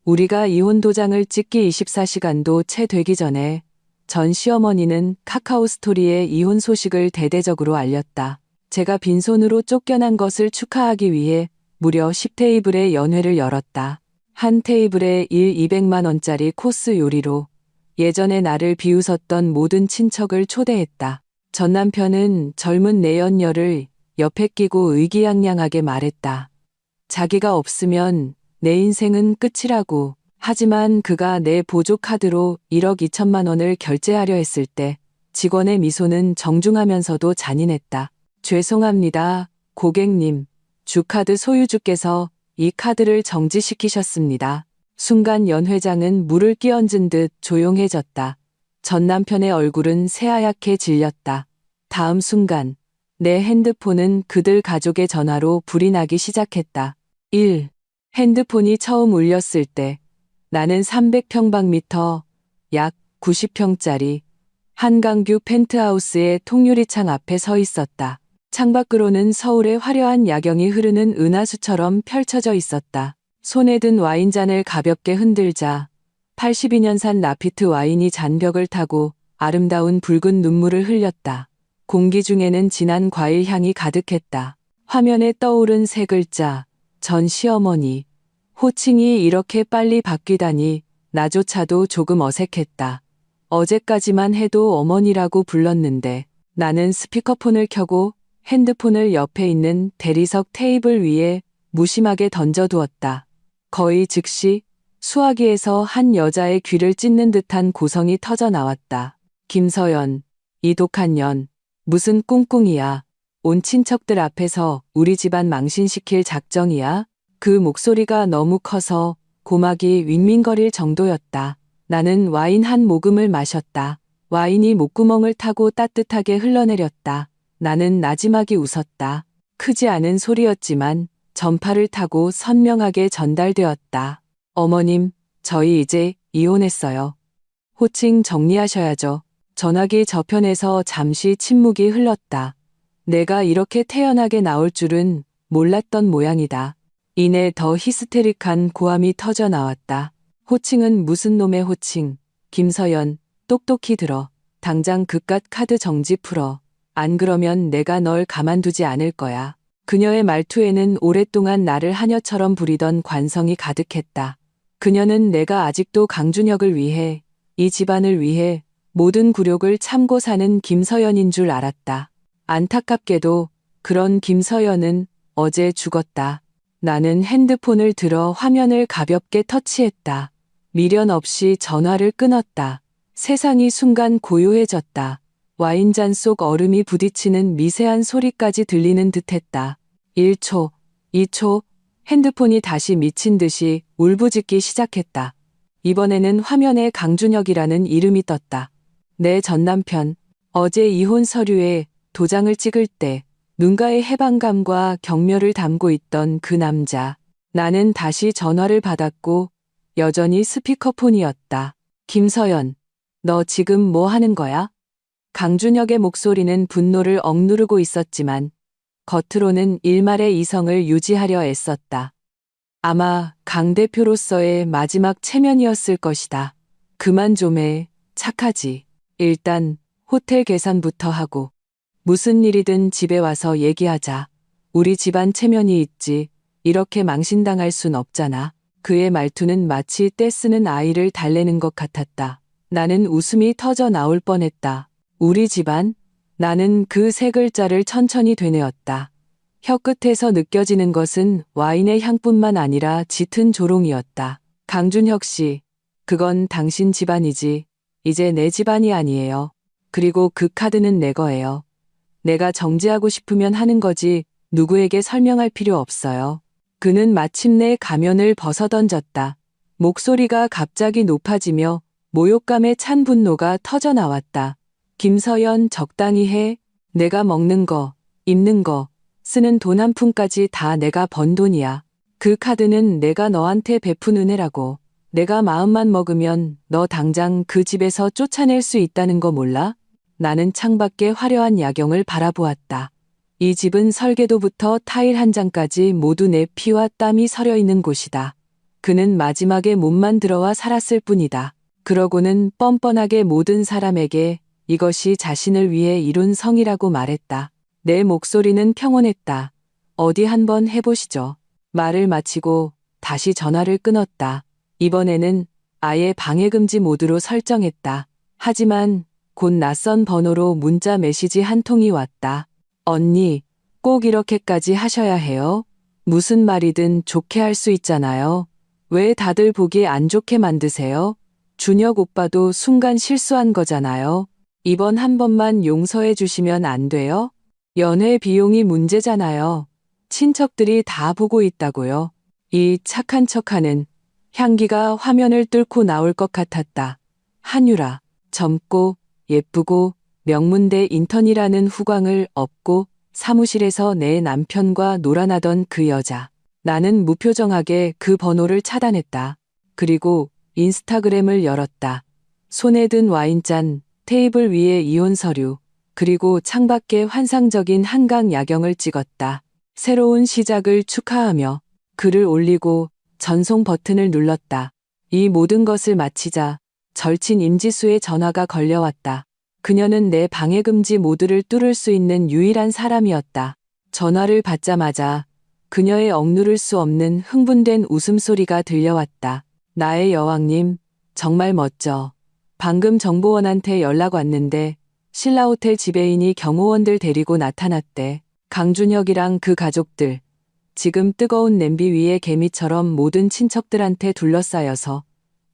우리가 이혼 도장을 찍기 24시간도 채 되기 전에 전 시어머니는 카카오 스토리에 이혼 소식을 대대적으로 알렸다. 제가 빈손으로 쫓겨난 것을 축하하기 위해 무려 10테이블의 연회를 열었다. 한 테이블에 200만 원짜리 코스 요리로 예전에 나를 비웃었던 모든 친척을 초대했다. 전 남편은 젊은 내연녀를 옆에 끼고 의기양양하게 말했다. 자기가 없으면 내 인생은 끝이라고. 하지만 그가 내 보조카드로 1억 2천만 원을 결제하려 했을 때 직원의 미소는 정중하면서도 잔인했다. 죄송합니다, 고객님. 주카드 소유주께서 이 카드를 정지시키셨습니다. 순간 연 회장은 물을 끼얹은 듯 조용해졌다. 전 남편의 얼굴은 새하얗게 질렸다. 다음 순간 내 핸드폰은 그들 가족의 전화로 불이 나기 시작했다. 1. 핸드폰이 처음 울렸을 때 나는 300평방미터, 약 90평짜리 한강뷰 펜트하우스의 통유리창 앞에 서 있었다. 창밖으로는 서울의 화려한 야경이 흐르는 은하수처럼 펼쳐져 있었다. 손에 든 와인잔을 가볍게 흔들자 82년산 라피트 와인이 잔벽을 타고 아름다운 붉은 눈물을 흘렸다. 공기 중에는 진한 과일 향이 가득했다. 화면에 떠오른 세 글자, 전 시어머니. 호칭이 이렇게 빨리 바뀌다니 나조차도 조금 어색했다. 어제까지만 해도 어머니라고 불렀는데 나는 스피커폰을 켜고 핸드폰을 옆에 있는 대리석 테이블 위에 무심하게 던져두었다. 거의 즉시 수화기에서 한 여자의 귀를 찢는 듯한 고성이 터져 나왔다. 김서연, 이 독한 년, 무슨 꿍꿍이야. 온 친척들 앞에서 우리 집안 망신시킬 작정이야. 그 목소리가 너무 커서 고막이 윙윙거릴 정도였다. 나는 와인 한 모금을 마셨다. 와인이 목구멍을 타고 따뜻하게 흘러내렸다. 나는 나지막이 웃었다. 크지 않은 소리였지만 전파를 타고 선명하게 전달되었다. 어머님, 저희 이제 이혼했어요. 호칭 정리하셔야죠. 전화기 저편에서 잠시 침묵이 흘렀다. 내가 이렇게 태연하게 나올 줄은 몰랐던 모양이다. 이내 더 히스테릭한 고함이 터져 나왔다. 호칭은 무슨 놈의 호칭. 김서연, 똑똑히 들어. 당장 그깟 카드 정지 풀어. 안 그러면 내가 널 가만두지 않을 거야. 그녀의 말투에는 오랫동안 나를 하녀처럼 부리던 관성이 가득했다. 그녀는 내가 아직도 강준혁을 위해, 이 집안을 위해 모든 굴욕을 참고 사는 김서연인 줄 알았다. 안타깝게도 그런 김서연은 어제 죽었다. 나는 핸드폰을 들어 화면을 가볍게 터치했다. 미련 없이 전화를 끊었다. 세상이 순간 고요해졌다. 와인잔 속 얼음이 부딪히는 미세한 소리까지 들리는 듯했다. 1초, 2초, 핸드폰이 다시 미친 듯이 울부짖기 시작했다. 이번에는 화면에 강준혁이라는 이름이 떴다. 내 전남편, 어제 이혼 서류에 도장을 찍을 때 눈가에 해방감과 경멸을 담고 있던 그 남자. 나는 다시 전화를 받았고 여전히 스피커폰이었다. 김서연, 너 지금 뭐 하는 거야? 강준혁의 목소리는 분노를 억누르고 있었지만 겉으로는 일말의 이성을 유지하려 애썼다. 아마 강 대표로서의 마지막 체면이었을 것이다. 그만 좀 해, 착하지. 일단 호텔 계산부터 하고 무슨 일이든 집에 와서 얘기하자. 우리 집안 체면이 있지. 이렇게 망신당할 순 없잖아. 그의 말투는 마치 떼쓰는 아이를 달래는 것 같았다. 나는 웃음이 터져 나올 뻔했다. 우리 집안? 나는 그 세 글자를 천천히 되뇌었다. 혀끝에서 느껴지는 것은 와인의 향뿐만 아니라 짙은 조롱이었다. 강준혁 씨, 그건 당신 집안이지. 이제 내 집안이 아니에요. 그리고 그 카드는 내 거예요. 내가 정지하고 싶으면 하는 거지 누구에게 설명할 필요 없어요. 그는 마침내 가면을 벗어던졌다. 목소리가 갑자기 높아지며 모욕감에 찬 분노가 터져 나왔다. 김서연, 적당히 해. 내가 먹는 거, 입는 거, 쓰는 돈 한 푼까지 다 내가 번 돈이야. 그 카드는 내가 너한테 베푼 은혜라고. 내가 마음만 먹으면 너 당장 그 집에서 쫓아낼 수 있다는 거 몰라? 나는 창밖의 화려한 야경을 바라보았다. 이 집은 설계도부터 타일 한 장까지 모두 내 피와 땀이 서려 있는 곳이다. 그는 마지막에 몸만 들어와 살았을 뿐이다. 그러고는 뻔뻔하게 모든 사람에게 이것이 자신을 위해 이룬 성이라고 말했다. 내 목소리는 평온했다. 어디 한번 해보시죠. 말을 마치고 다시 전화를 끊었다. 이번에는 아예 방해금지 모드로 설정했다. 하지만 곧 낯선 번호로 문자 메시지 한 통이 왔다. 언니, 꼭 이렇게까지 하셔야 해요? 무슨 말이든 좋게 할 수 있잖아요. 왜 다들 보기 안 좋게 만드세요? 준혁 오빠도 순간 실수한 거잖아요. 이번 한 번만 용서해 주시면 안 돼요? 연애 비용이 문제잖아요. 친척들이 다 보고 있다고요. 이 착한 척하는 향기가 화면을 뚫고 나올 것 같았다. 한유라, 젊고 예쁘고 명문대 인턴이라는 후광을 업고 사무실에서 내 남편과 놀아나던 그 여자. 나는 무표정하게 그 번호를 차단했다. 그리고 인스타그램을 열었다. 손에 든 와인잔, 테이블 위에 이혼 서류, 그리고 창밖에 환상적인 한강 야경을 찍었다. 새로운 시작을 축하하며 글을 올리고 전송 버튼을 눌렀다. 이 모든 것을 마치자 절친 임지수의 전화가 걸려왔다. 그녀는 내 방해금지 모드를 뚫을 수 있는 유일한 사람이었다. 전화를 받자마자 그녀의 억누를 수 없는 흥분된 웃음소리가 들려왔다. 나의 여왕님, 정말 멋져. 방금 정보원한테 연락 왔는데 신라호텔 지배인이 경호원들 데리고 나타났대. 강준혁이랑 그 가족들. 지금 뜨거운 냄비 위에 개미처럼 모든 친척들한테 둘러싸여서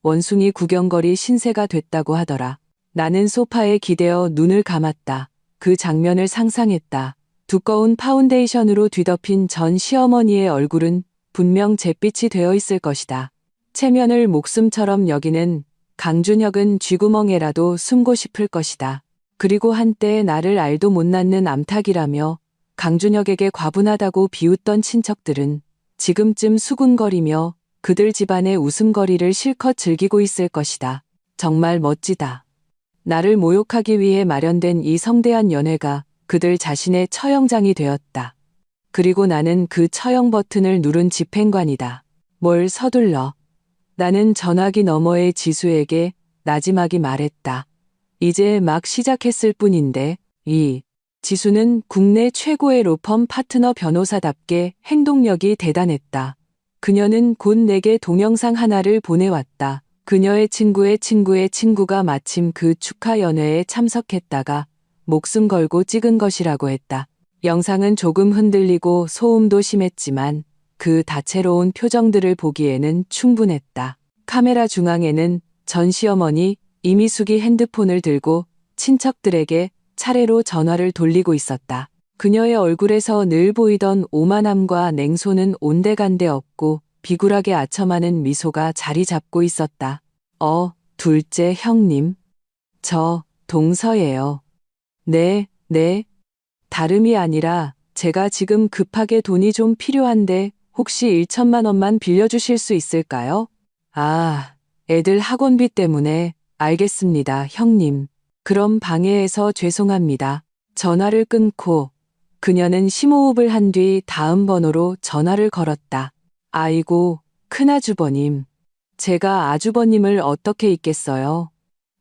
원숭이 구경거리 신세가 됐다고 하더라. 나는 소파에 기대어 눈을 감았다. 그 장면을 상상했다. 두꺼운 파운데이션으로 뒤덮인 전 시어머니의 얼굴은 분명 잿빛이 되어 있을 것이다. 체면을 목숨처럼 여기는 강준혁은 쥐구멍에라도 숨고 싶을 것이다. 그리고 한때 나를 알도 못 낳는 암탉이라며 강준혁에게 과분하다고 비웃던 친척들은 지금쯤 수군거리며 그들 집안의 웃음거리를 실컷 즐기고 있을 것이다. 정말 멋지다. 나를 모욕하기 위해 마련된 이 성대한 연회가 그들 자신의 처형장이 되었다. 그리고 나는 그 처형 버튼을 누른 집행관이다. 뭘 서둘러. 나는 전화기 너머의 지수에게 나지막이 말했다. 이제 막 시작했을 뿐인데. 지수는 국내 최고의 로펌 파트너 변호사답게 행동력이 대단했다. 그녀는 곧 내게 동영상 하나를 보내왔다. 그녀의 친구의 친구의 친구가 마침 그 축하 연회에 참석했다가 목숨 걸고 찍은 것이라고 했다. 영상은 조금 흔들리고 소음도 심했지만 그 다채로운 표정들을 보기에는 충분했다. 카메라 중앙에는 전 시어머니 이미숙이 핸드폰을 들고 친척들에게 차례로 전화를 돌리고 있었다. 그녀의 얼굴에서 늘 보이던 오만함과 냉소는 온데간데 없고 비굴하게 아첨하는 미소가 자리 잡고 있었다. 둘째 형님. 저 동서예요. 네. 다름이 아니라 제가 지금 급하게 돈이 좀 필요한데 혹시 1천만 원만 빌려주실 수 있을까요? 애들 학원비 때문에. 알겠습니다, 형님. 그럼 방해해서 죄송합니다. 전화를 끊고 그녀는 심호흡을 한 뒤 다음 번호로 전화를 걸었다. 아이고, 큰아주버님. 제가 아주버님을 어떻게 잊겠어요.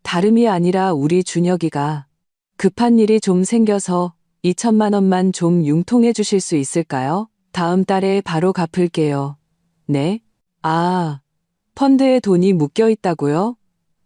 다름이 아니라 우리 준혁이가 급한 일이 좀 생겨서 2천만 원만 좀 융통해 주실 수 있을까요? 다음 달에 바로 갚을게요. 네? 펀드에 돈이 묶여 있다고요?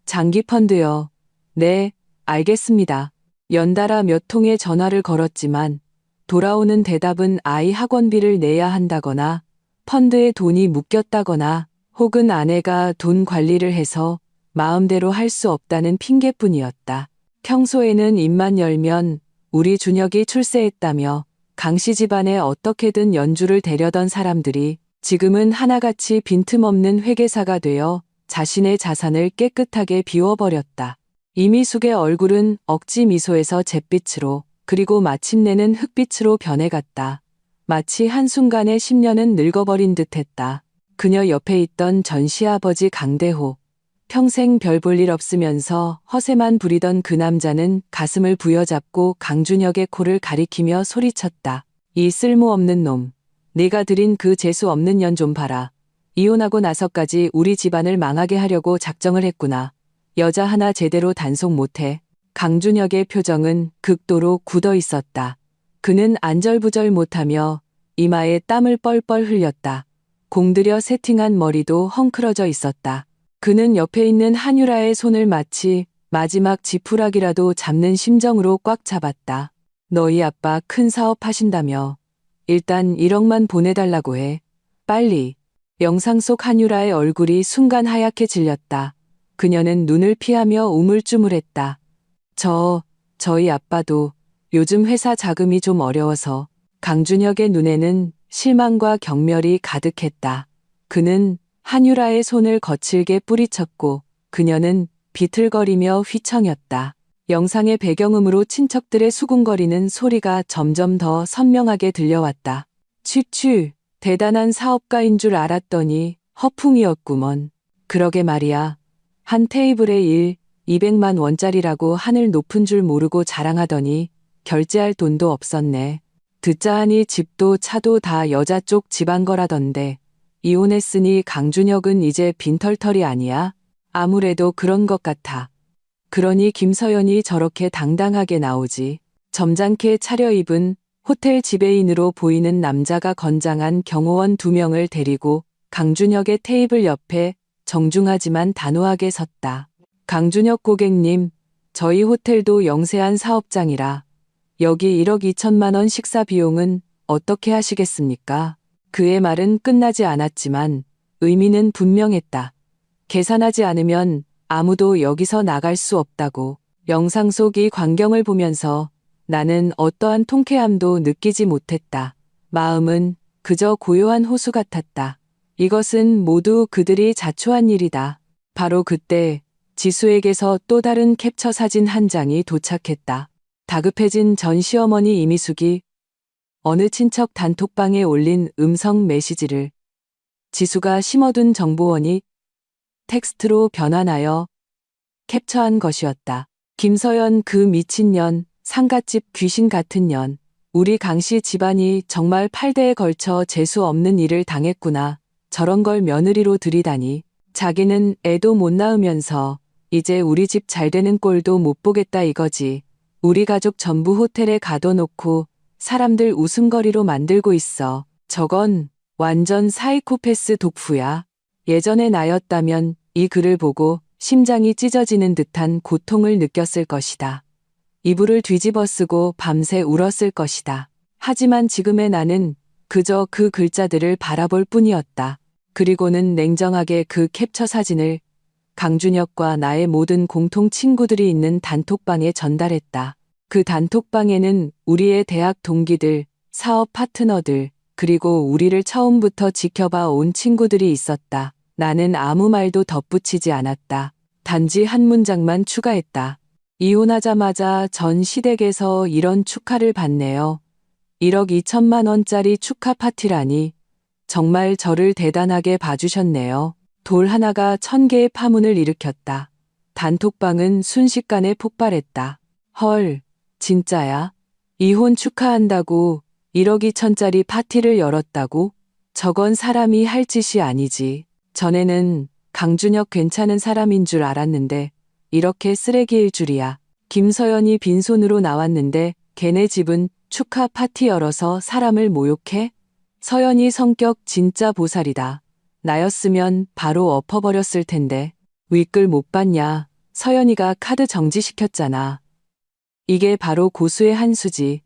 장기 펀드요. 네, 알겠습니다. 연달아 몇 통의 전화를 걸었지만 돌아오는 대답은 아이 학원비를 내야 한다거나 펀드에 돈이 묶였다거나 혹은 아내가 돈 관리를 해서 마음대로 할 수 없다는 핑계뿐이었다. 평소에는 입만 열면 우리 준혁이 출세했다며 강씨 집안에 어떻게든 연주를 대려던 사람들이 지금은 하나같이 빈틈없는 회계사가 되어 자신의 자산을 깨끗하게 비워버렸다. 이미숙의 얼굴은 억지 미소에서 잿빛으로 그리고 마침내는 흑빛으로 변해갔다. 마치 한순간에 10년은 늙어버린 듯했다. 그녀 옆에 있던 전 시아버지 강대호. 평생 별 볼 일 없으면서 허세만 부리던 그 남자는 가슴을 부여잡고 강준혁의 코를 가리키며 소리쳤다. 이 쓸모없는 놈. 네가 들인 그 재수 없는 년 좀 봐라. 이혼하고 나서까지 우리 집안을 망하게 하려고 작정을 했구나. 여자 하나 제대로 단속 못해. 강준혁의 표정은 극도로 굳어 있었다. 그는 안절부절 못하며 이마에 땀을 뻘뻘 흘렸다. 공들여 세팅한 머리도 헝클어져 있었다. 그는 옆에 있는 한유라의 손을 마치 마지막 지푸라기라도 잡는 심정으로 꽉 잡았다. 너희 아빠 큰 사업 하신다며. 일단 1억만 보내달라고 해. 빨리. 영상 속 한유라의 얼굴이 순간 하얗게 질렸다. 그녀는 눈을 피하며 우물쭈물했다. 저희 아빠도 요즘 회사 자금이 좀 어려워서. 강준혁의 눈에는 실망과 경멸이 가득했다. 그는 한유라의 손을 거칠게 뿌리쳤고 그녀는 비틀거리며 휘청였다. 영상의 배경음으로 친척들의 수군거리는 소리가 점점 더 선명하게 들려왔다. 취취, 대단한 사업가인 줄 알았더니 허풍이었구먼. 그러게 말이야. 한 테이블에 200만 원짜리라고 하늘 높은 줄 모르고 자랑하더니 결제할 돈도 없었네. 듣자 하니 집도 차도 다 여자 쪽 집안 거라던데. 이혼했으니 강준혁은 이제 빈털털이 아니야? 아무래도 그런 것 같아. 그러니 김서연이 저렇게 당당하게 나오지. 점잖게 차려입은 호텔 지배인으로 보이는 남자가 건장한 경호원 2명을 데리고 강준혁의 테이블 옆에 정중하지만 단호하게 섰다. 강준혁 고객님, 저희 호텔도 영세한 사업장이라 여기 1억 2천만 원 식사 비용은 어떻게 하시겠습니까? 그의 말은 끝나지 않았지만 의미는 분명했다. 계산하지 않으면 아무도 여기서 나갈 수 없다고. 영상 속 이 광경을 보면서 나는 어떠한 통쾌함도 느끼지 못했다. 마음은 그저 고요한 호수 같았다. 이것은 모두 그들이 자초한 일이다. 바로 그때 지수에게서 또 다른 캡처 사진 한 장이 도착했다. 다급해진 전 시어머니 이미숙이 어느 친척 단톡방에 올린 음성 메시지를 지수가 심어둔 정보원이 텍스트로 변환하여 캡처한 것이었다. 김서연 그 미친년, 상갓집 귀신 같은 년. 우리 강씨 집안이 정말 8대에 걸쳐 재수 없는 일을 당했구나. 저런 걸 며느리로 들이다니. 자기는 애도 못 낳으면서 이제 우리 집 잘 되는 꼴도 못 보겠다 이거지. 우리 가족 전부 호텔에 가둬놓고 사람들 웃음거리로 만들고 있어. 저건 완전 사이코패스 독후야. 예전의 나였다면 이 글을 보고 심장이 찢어지는 듯한 고통을 느꼈을 것이다. 이불을 뒤집어 쓰고 밤새 울었을 것이다. 하지만 지금의 나는 그저 그 글자들을 바라볼 뿐이었다. 그리고는 냉정하게 그 캡처 사진을 강준혁과 나의 모든 공통 친구들이 있는 단톡방에 전달했다. 그 단톡방에는 우리의 대학 동기들, 사업 파트너들, 그리고 우리를 처음부터 지켜봐 온 친구들이 있었다. 나는 아무 말도 덧붙이지 않았다. 단지 한 문장만 추가했다. 이혼하자마자 전 시댁에서 이런 축하를 받네요. 1억 2천만 원짜리 축하 파티라니. 정말 저를 대단하게 봐주셨네요. 돌 하나가 1000개의 파문을 일으켰다. 단톡방은 순식간에 폭발했다. 헐, 진짜야? 이혼 축하한다고 1억 2천짜리 파티를 열었다고? 저건 사람이 할 짓이 아니지. 전에는 강준혁 괜찮은 사람인 줄 알았는데 이렇게 쓰레기일 줄이야. 김서연이 빈손으로 나왔는데 걔네 집은 축하 파티 열어서 사람을 모욕해? 서연이 성격 진짜 보살이다. 나였으면 바로 엎어버렸을 텐데. 윗글 못 봤냐? 서연이가 카드 정지시켰잖아. 이게 바로 고수의 한 수지.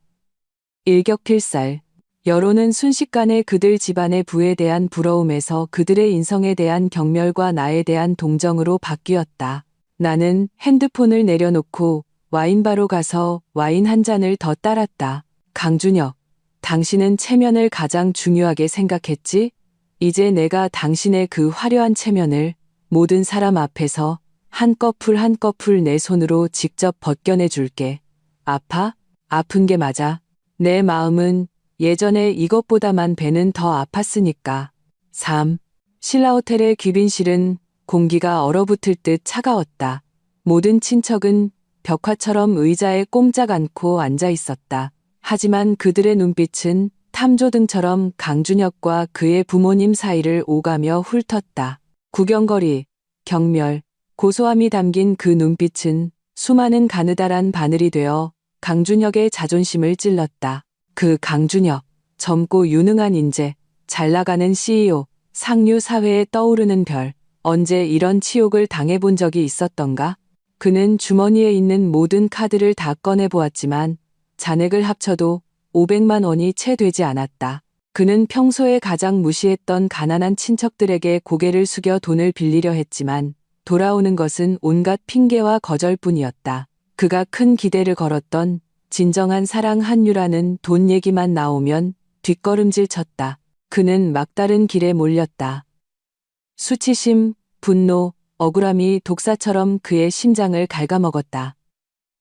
일격필살. 여론은 순식간에 그들 집안의 부에 대한 부러움에서 그들의 인성에 대한 경멸과 나에 대한 동정으로 바뀌었다. 나는 핸드폰을 내려놓고 와인바로 가서 와인 한 잔을 더 따랐다. 강준혁, 당신은 체면을 가장 중요하게 생각했지? 이제 내가 당신의 그 화려한 체면을 모든 사람 앞에서 한꺼풀 한꺼풀 내 손으로 직접 벗겨내 줄게. 아파? 아픈 게 맞아. 내 마음은 예전에 이것보다만 배는 더 아팠으니까. 3. 신라호텔의 귀빈실은 공기가 얼어붙을 듯 차가웠다. 모든 친척은 벽화처럼 의자에 꼼짝 않고 앉아 있었다. 하지만 그들의 눈빛은 탐조등처럼 강준혁과 그의 부모님 사이를 오가며 훑었다. 구경거리, 경멸, 고소함이 담긴 그 눈빛은 수많은 가느다란 바늘이 되어 강준혁의 자존심을 찔렀다. 그 강준혁, 젊고 유능한 인재, 잘나가는 CEO, 상류 사회에 떠오르는 별, 언제 이런 치욕을 당해본 적이 있었던가? 그는 주머니에 있는 모든 카드를 다 꺼내보았지만 잔액을 합쳐도 500만 원이 채 되지 않았다. 그는 평소에 가장 무시했던 가난한 친척들에게 고개를 숙여 돈을 빌리려 했지만 돌아오는 것은 온갖 핑계와 거절뿐이었다. 그가 큰 기대를 걸었던 진정한 사랑 한유라는 돈 얘기만 나오면 뒷걸음질 쳤다. 그는 막다른 길에 몰렸다. 수치심, 분노, 억울함이 독사처럼 그의 심장을 갉아먹었다.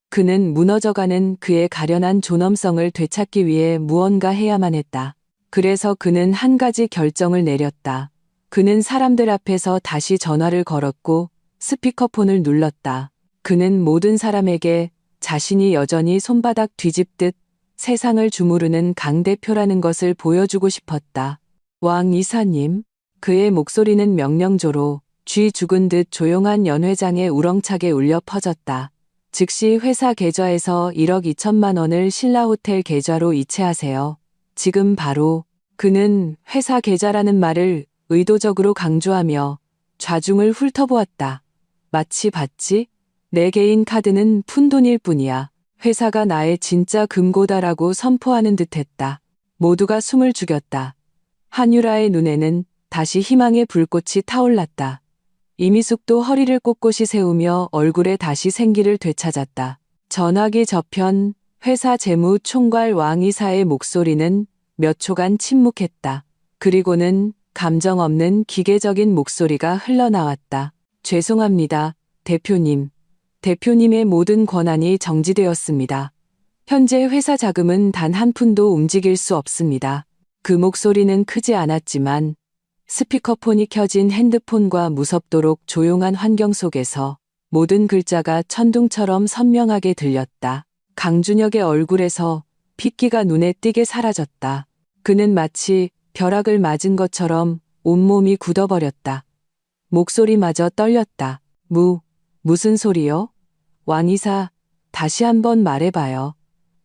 그는 무너져가는 그의 가련한 존엄성을 되찾기 위해 무언가 해야만 했다. 그래서 그는 한 가지 결정을 내렸다. 그는 사람들 앞에서 다시 전화를 걸었고 스피커폰을 눌렀다. 그는 모든 사람에게 자신이 여전히 손바닥 뒤집듯 세상을 주무르는 강대표라는 것을 보여주고 싶었다. 왕 이사님. 그의 목소리는 명령조로 쥐 죽은 듯 조용한 연회장에 우렁차게 울려 퍼졌다. 즉시 회사 계좌에서 1억 2천만 원을 신라호텔 계좌로 이체하세요. 지금 바로. 그는 회사 계좌라는 말을 의도적으로 강조하며 좌중을 훑어보았다. 마치 봤지? 내 개인 카드는 푼돈일 뿐이야. 회사가 나의 진짜 금고다라고 선포하는 듯했다. 모두가 숨을 죽였다. 한유라의 눈에는 다시 희망의 불꽃이 타올랐다. 이미숙도 허리를 꼿꼿이 세우며 얼굴에 다시 생기를 되찾았다. 전화기 저편 회사 재무총괄 왕이사의 목소리는 몇 초간 침묵했다. 그리고는 감정 없는 기계적인 목소리가 흘러나왔다. 죄송합니다, 대표님. 대표님의 모든 권한이 정지되었습니다. 현재 회사 자금은 단 한 푼도 움직일 수 없습니다. 그 목소리는 크지 않았지만 스피커폰이 켜진 핸드폰과 무섭도록 조용한 환경 속에서 모든 글자가 천둥처럼 선명하게 들렸다. 강준혁의 얼굴에서 핏기가 눈에 띄게 사라졌다. 그는 마치 벼락을 맞은 것처럼 온몸이 굳어버렸다. 목소리마저 떨렸다. 무슨 소리요? 왕이사, 다시 한번 말해봐요.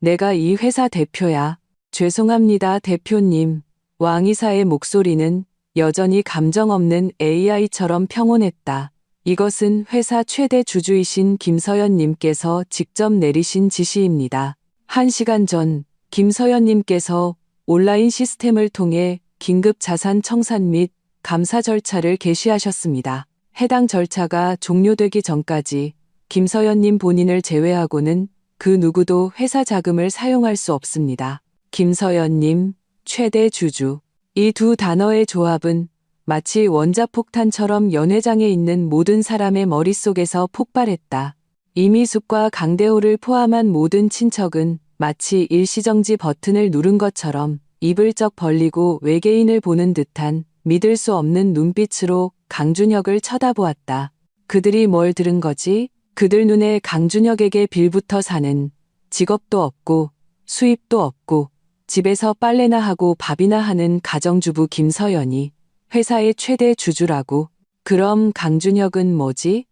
내가 이 회사 대표야. 죄송합니다, 대표님. 왕이사의 목소리는 여전히 감정 없는 AI처럼 평온했다. 이것은 회사 최대 주주이신 김서연님께서 직접 내리신 지시입니다. 1시간 전 김서연님께서 온라인 시스템을 통해 긴급 자산 청산 및 감사 절차를 개시하셨습니다. 해당 절차가 종료되기 전까지 김서연님 본인을 제외하고는 그 누구도 회사 자금을 사용할 수 없습니다. 김서연님, 최대 주주. 이 두 단어의 조합은 마치 원자폭탄처럼 연회장에 있는 모든 사람의 머릿속에서 폭발했다. 이미숙과 강대호를 포함한 모든 친척은 마치 일시정지 버튼을 누른 것처럼 입을 쩍 벌리고 외계인을 보는 듯한 믿을 수 없는 눈빛으로 강준혁을 쳐다보았다. 그들이 뭘 들은 거지? 그들 눈에 강준혁에게 빌부터 사는, 직업도 없고 수입도 없고 집에서 빨래나 하고 밥이나 하는 가정주부 김서연이 회사의 최대 주주라고. 그럼 강준혁은 뭐지?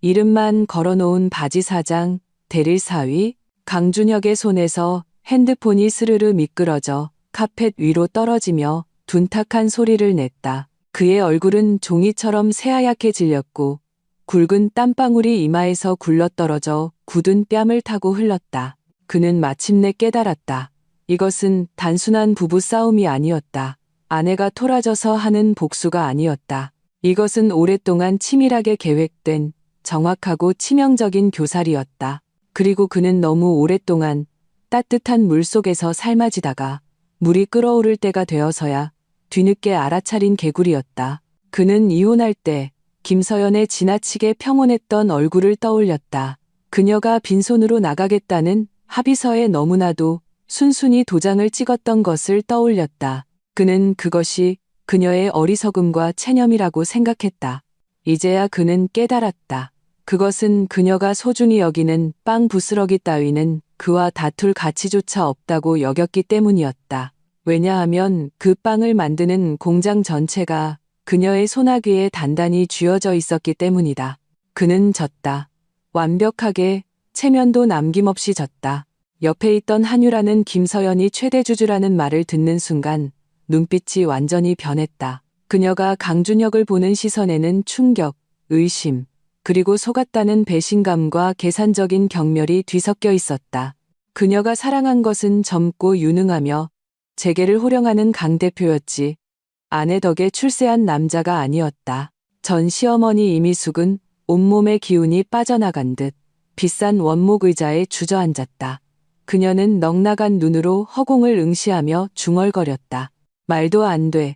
이름만 걸어놓은 바지 사장, 대릴 사위? 강준혁의 손에서 핸드폰이 스르르 미끄러져 카펫 위로 떨어지며 둔탁한 소리를 냈다. 그의 얼굴은 종이처럼 새하얗게 질렸고 굵은 땀방울이 이마에서 굴러떨어져 굳은 뺨을 타고 흘렀다. 그는 마침내 깨달았다. 이것은 단순한 부부 싸움이 아니었다. 아내가 토라져서 하는 복수가 아니었다. 이것은 오랫동안 치밀하게 계획된 정확하고 치명적인 교살이었다. 그리고 그는 너무 오랫동안 따뜻한 물 속에서 삶아지다가 물이 끓어오를 때가 되어서야 뒤늦게 알아차린 개구리였다. 그는 이혼할 때 김서연의 지나치게 평온했던 얼굴을 떠올렸다. 그녀가 빈손으로 나가겠다는 합의서에 너무나도 순순히 도장을 찍었던 것을 떠올렸다. 그는 그것이 그녀의 어리석음과 체념이라고 생각했다. 이제야 그는 깨달았다. 그것은 그녀가 소중히 여기는 빵 부스러기 따위는 그와 다툴 가치조차 없다고 여겼기 때문이었다. 왜냐하면 그 빵을 만드는 공장 전체가 그녀의 소나기에 단단히 쥐어져 있었기 때문이다. 그는 졌다. 완벽하게 체면도 남김없이 졌다. 옆에 있던 한유라는 김서연이 최대주주라는 말을 듣는 순간 눈빛이 완전히 변했다. 그녀가 강준혁을 보는 시선에는 충격, 의심, 그리고 속았다는 배신감과 계산적인 경멸이 뒤섞여 있었다. 그녀가 사랑한 것은 젊고 유능하며 재계를 호령하는 강 대표였지 아내 덕에 출세한 남자가 아니었다. 전 시어머니 이미숙은 온몸의 기운이 빠져나간 듯 비싼 원목 의자에 주저앉았다. 그녀는 넉나간 눈으로 허공을 응시하며 중얼거렸다. 말도 안 돼.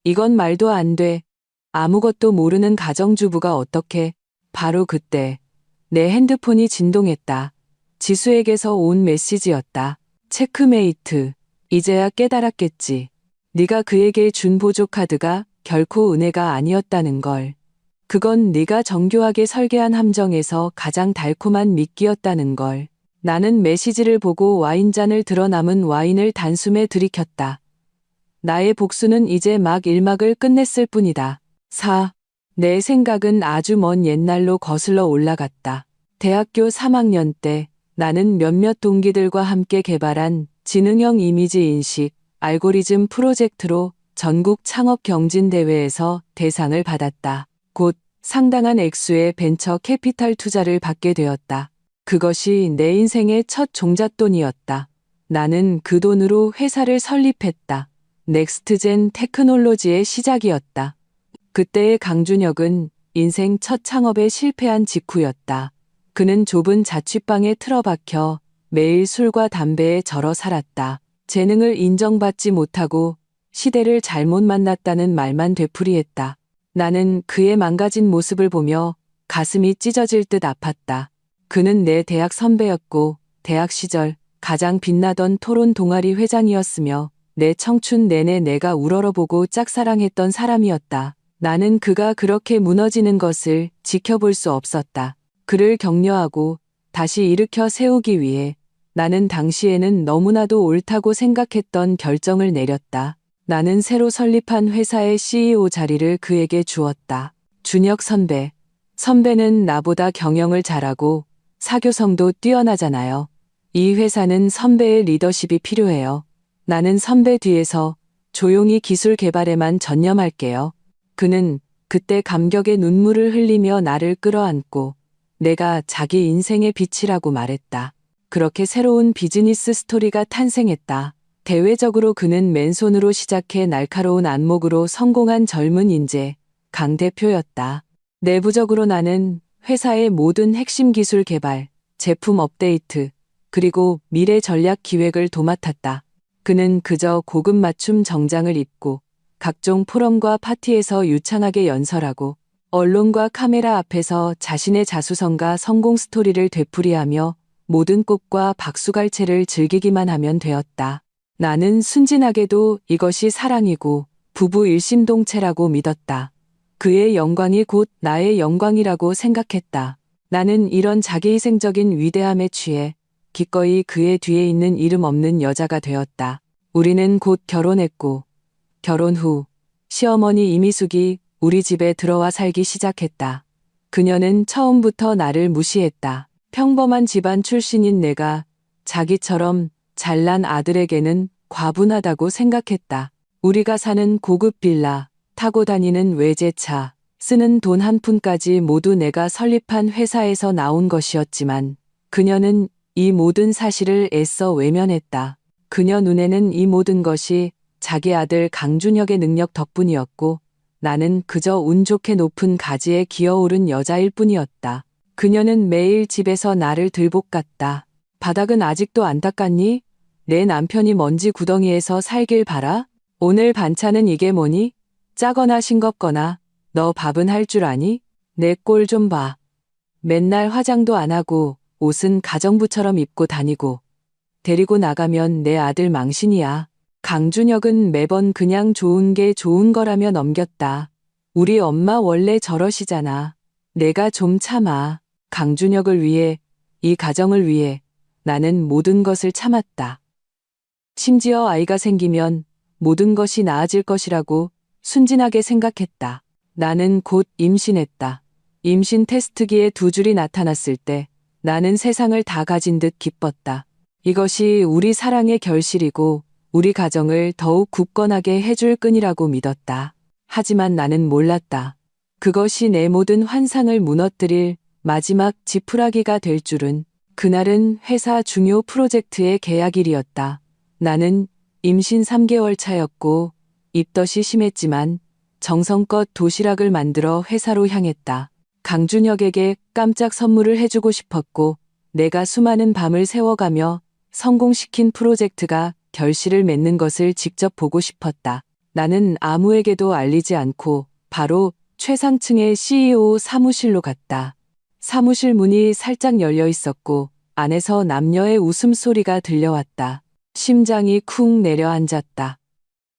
이건 말도 안 돼. 아무것도 모르는 가정주부가 어떻게. 바로 그때 내 핸드폰이 진동했다. 지수에게서 온 메시지였다. 체크메이트. 이제야 깨달았겠지. 네가 그에게 준 보조카드가 결코 은혜가 아니었다는 걸. 그건 네가 정교하게 설계한 함정에서 가장 달콤한 미끼였다는 걸. 나는 메시지를 보고 와인잔을 들어 남은 와인을 단숨에 들이켰다. 나의 복수는 이제 막 일막을 끝냈을 뿐이다. 내 생각은 아주 먼 옛날로 거슬러 올라갔다. 대학교 3학년 때 나는 몇몇 동기들과 함께 개발한 지능형 이미지 인식, 알고리즘 프로젝트로 전국 창업 경진대회에서 대상을 받았다. 곧 상당한 액수의 벤처 캐피탈 투자를 받게 되었다. 그것이 내 인생의 첫 종잣돈이었다. 나는 그 돈으로 회사를 설립했다. 넥스트젠 테크놀로지의 시작이었다. 그때의 강준혁은 인생 첫 창업에 실패한 직후였다. 그는 좁은 자취방에 틀어박혀 매일 술과 담배에 절어 살았다. 재능을 인정받지 못하고 시대를 잘못 만났다는 말만 되풀이했다. 나는 그의 망가진 모습을 보며 가슴이 찢어질 듯 아팠다. 그는 내 대학 선배였고 대학 시절 가장 빛나던 토론 동아리 회장이었으며 내 청춘 내내 내가 우러러보고 짝사랑했던 사람이었다. 나는 그가 그렇게 무너지는 것을 지켜볼 수 없었다. 그를 격려하고 다시 일으켜 세우기 위해 나는 당시에는 너무나도 옳다고 생각했던 결정을 내렸다. 나는 새로 설립한 회사의 CEO 자리를 그에게 주었다. 준혁 선배. 선배는 나보다 경영을 잘하고 사교성도 뛰어나잖아요. 이 회사는 선배의 리더십이 필요해요. 나는 선배 뒤에서 조용히 기술 개발에만 전념할게요. 그는 그때 감격의 눈물을 흘리며 나를 끌어안고 내가 자기 인생의 빛이라고 말했다. 그렇게 새로운 비즈니스 스토리가 탄생했다. 대외적으로 그는 맨손으로 시작해 날카로운 안목으로 성공한 젊은 인재, 강 대표였다. 내부적으로 나는 회사의 모든 핵심 기술 개발, 제품 업데이트, 그리고 미래 전략 기획을 도맡았다. 그는 그저 고급 맞춤 정장을 입고 각종 포럼과 파티에서 유창하게 연설하고 언론과 카메라 앞에서 자신의 자수성가 성공 스토리를 되풀이하며 모든 꽃과 박수갈채를 즐기기만 하면 되었다. 나는 순진하게도 이것이 사랑이고 부부 일심동체라고 믿었다. 그의 영광이 곧 나의 영광이라고 생각했다. 나는 이런 자기희생적인 위대함에 취해 기꺼이 그의 뒤에 있는 이름 없는 여자가 되었다. 우리는 곧 결혼했고 결혼 후 시어머니 이미숙이 우리 집에 들어와 살기 시작했다. 그녀는 처음부터 나를 무시했다. 평범한 집안 출신인 내가 자기처럼 잘난 아들에게는 과분하다고 생각했다. 우리가 사는 고급 빌라, 타고 다니는 외제차, 쓰는 돈 한 푼까지 모두 내가 설립한 회사에서 나온 것이었지만 그녀는 이 모든 사실을 애써 외면했다. 그녀 눈에는 이 모든 것이 자기 아들 강준혁의 능력 덕분이었고 나는 그저 운 좋게 높은 가지에 기어오른 여자일 뿐이었다. 그녀는 매일 집에서 나를 들볶았다. 바닥은 아직도 안 닦았니? 내 남편이 먼지 구덩이에서 살길 바라? 오늘 반찬은 이게 뭐니? 짜거나 싱겁거나 너 밥은 할 줄 아니? 내 꼴 좀 봐. 맨날 화장도 안 하고 옷은 가정부처럼 입고 다니고 데리고 나가면 내 아들 망신이야. 강준혁은 매번 그냥 좋은 게 좋은 거라며 넘겼다. 우리 엄마 원래 저러시잖아. 내가 좀 참아. 강준혁을 위해, 이 가정을 위해 나는 모든 것을 참았다. 심지어 아이가 생기면 모든 것이 나아질 것이라고 순진하게 생각했다. 나는 곧 임신했다. 임신 테스트기에 두 줄이 나타났을 때 나는 세상을 다 가진 듯 기뻤다. 이것이 우리 사랑의 결실이고 우리 가정을 더욱 굳건하게 해줄 끈이라고 믿었다. 하지만 나는 몰랐다. 그것이 내 모든 환상을 무너뜨릴 마지막 지푸라기가 될 줄은. 그날은 회사 중요 프로젝트의 계약일이었다. 나는 임신 3개월 차였고 입덧이 심했지만 정성껏 도시락을 만들어 회사로 향했다. 강준혁에게 깜짝 선물을 해주고 싶었고 내가 수많은 밤을 새워가며 성공시킨 프로젝트가 결실을 맺는 것을 직접 보고 싶었다. 나는 아무에게도 알리지 않고 바로 최상층의 CEO 사무실로 갔다. 사무실 문이 살짝 열려 있었고 안에서 남녀의 웃음소리가 들려왔다. 심장이 쿵 내려앉았다.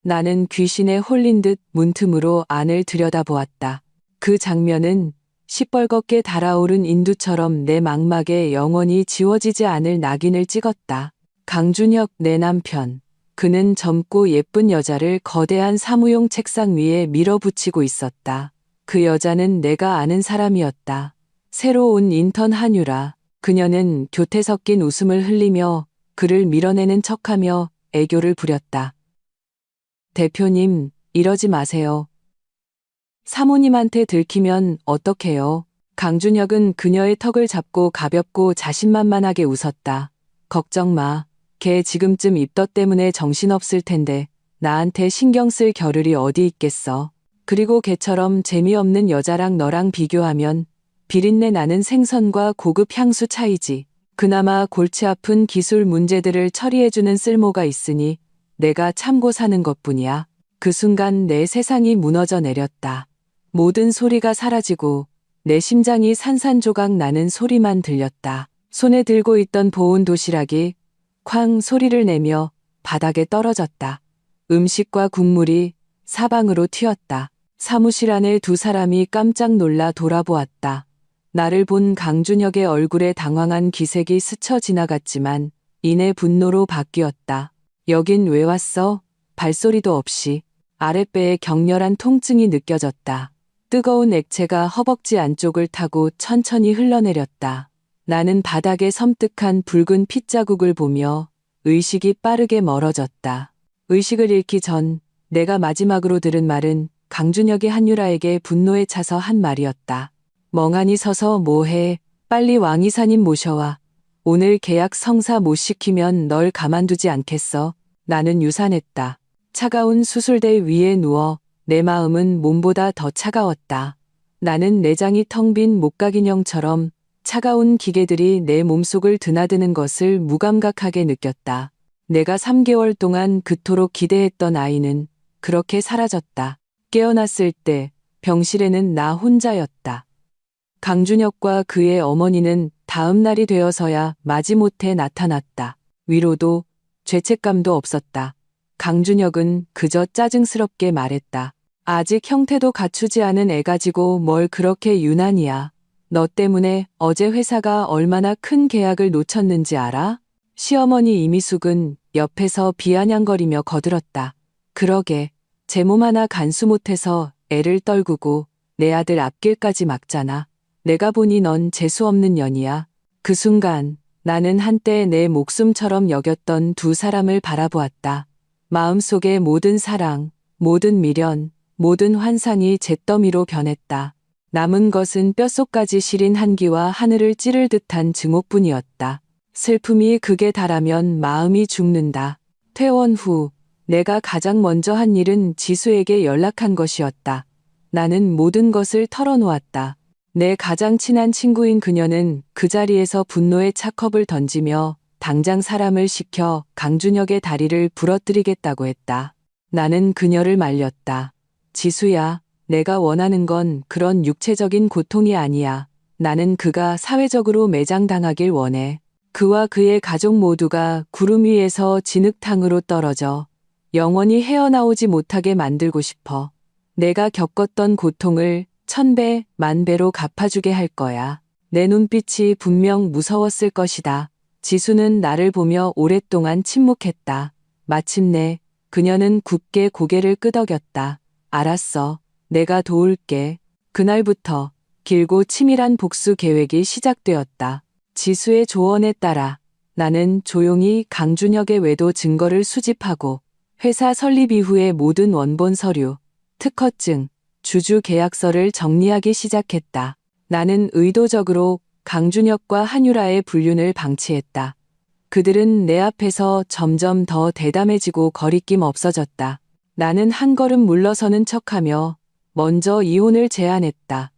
나는 귀신에 홀린 듯 문틈으로 안을 들여다보았다. 그 장면은 시뻘겋게 달아오른 인두처럼 내 망막에 영원히 지워지지 않을 낙인을 찍었다. 강준혁, 내 남편. 그는 젊고 예쁜 여자를 거대한 사무용 책상 위에 밀어붙이고 있었다. 그 여자는 내가 아는 사람이었다. 새로 온 인턴 한유라. 그녀는 교태 섞인 웃음을 흘리며 그를 밀어내는 척하며 애교를 부렸다. 대표님, 이러지 마세요. 사모님한테 들키면 어떡해요? 강준혁은 그녀의 턱을 잡고 가볍고 자신만만하게 웃었다. 걱정 마. 걔 지금쯤 입덧 때문에 정신없을 텐데 나한테 신경 쓸 겨를이 어디 있겠어. 그리고 걔처럼 재미없는 여자랑 너랑 비교하면 비린내 나는 생선과 고급 향수 차이지. 그나마 골치 아픈 기술 문제들을 처리해주는 쓸모가 있으니 내가 참고 사는 것뿐이야. 그 순간 내 세상이 무너져 내렸다. 모든 소리가 사라지고 내 심장이 산산조각 나는 소리만 들렸다. 손에 들고 있던 보온 도시락이 쾅 소리를 내며 바닥에 떨어졌다. 음식과 국물이 사방으로 튀었다. 사무실 안에 두 사람이 깜짝 놀라 돌아보았다. 나를 본 강준혁의 얼굴에 당황한 기색이 스쳐 지나갔지만 이내 분노로 바뀌었다. 여긴 왜 왔어? 발소리도 없이. 아랫배에 격렬한 통증이 느껴졌다. 뜨거운 액체가 허벅지 안쪽을 타고 천천히 흘러내렸다. 나는 바닥에 섬뜩한 붉은 핏자국을 보며 의식이 빠르게 멀어졌다. 의식을 잃기 전 내가 마지막으로 들은 말은 강준혁이 한유라에게 분노에 차서 한 말이었다. 멍하니 서서 뭐해? 빨리 왕이사님 모셔와. 오늘 계약 성사 못 시키면 널 가만두지 않겠어. 나는 유산했다. 차가운 수술대 위에 누워 내 마음은 몸보다 더 차가웠다. 나는 내장이 텅 빈 목각인형처럼 차가운 기계들이 내 몸속을 드나드는 것을 무감각하게 느꼈다. 내가 3개월 동안 그토록 기대했던 아이는 그렇게 사라졌다. 깨어났을 때 병실에는 나 혼자였다. 강준혁과 그의 어머니는 다음 날이 되어서야 마지못해 나타났다. 위로도 죄책감도 없었다. 강준혁은 그저 짜증스럽게 말했다. 아직 형태도 갖추지 않은 애 가지고 뭘 그렇게 유난이야. 너 때문에 어제 회사가 얼마나 큰 계약을 놓쳤는지 알아? 시어머니 이미숙은 옆에서 비아냥거리며 거들었다. 그러게, 제 몸 하나 간수 못해서 애를 떨구고 내 아들 앞길까지 막잖아. 내가 보니 넌 재수없는 년이야. 그 순간 나는 한때 내 목숨처럼 여겼던 두 사람을 바라보았다. 마음속의 모든 사랑, 모든 미련, 모든 환상이 잿더미로 변했다. 남은 것은 뼛속까지 시린 한기와 하늘을 찌를 듯한 증오뿐이었다. 슬픔이 극에 달하면 마음이 죽는다. 퇴원 후 내가 가장 먼저 한 일은 지수에게 연락한 것이었다. 나는 모든 것을 털어놓았다. 내 가장 친한 친구인 그녀는 그 자리에서 분노의 차컵을 던지며 당장 사람을 시켜 강준혁의 다리를 부러뜨리겠다고 했다. 나는 그녀를 말렸다. 지수야, 내가 원하는 건 그런 육체적인 고통이 아니야. 나는 그가 사회적으로 매장당하길 원해. 그와 그의 가족 모두가 구름 위에서 진흙탕으로 떨어져 영원히 헤어나오지 못하게 만들고 싶어. 내가 겪었던 고통을 1000배, 10,000배로 갚아주게 할 거야. 내 눈빛이 분명 무서웠을 것이다. 지수는 나를 보며 오랫동안 침묵했다. 마침내 그녀는 굳게 고개를 끄덕였다. 알았어. 내가 도울게. 그날부터 길고 치밀한 복수 계획이 시작되었다. 지수의 조언에 따라 나는 조용히 강준혁의 외도 증거를 수집하고 회사 설립 이후의 모든 원본 서류, 특허증, 주주 계약서를 정리하기 시작했다. 나는 의도적으로 강준혁과 한유라의 불륜을 방치했다. 그들은 내 앞에서 점점 더 대담해지고 거리낌 없어졌다. 나는 한 걸음 물러서는 척하며 먼저 이혼을 제안했다.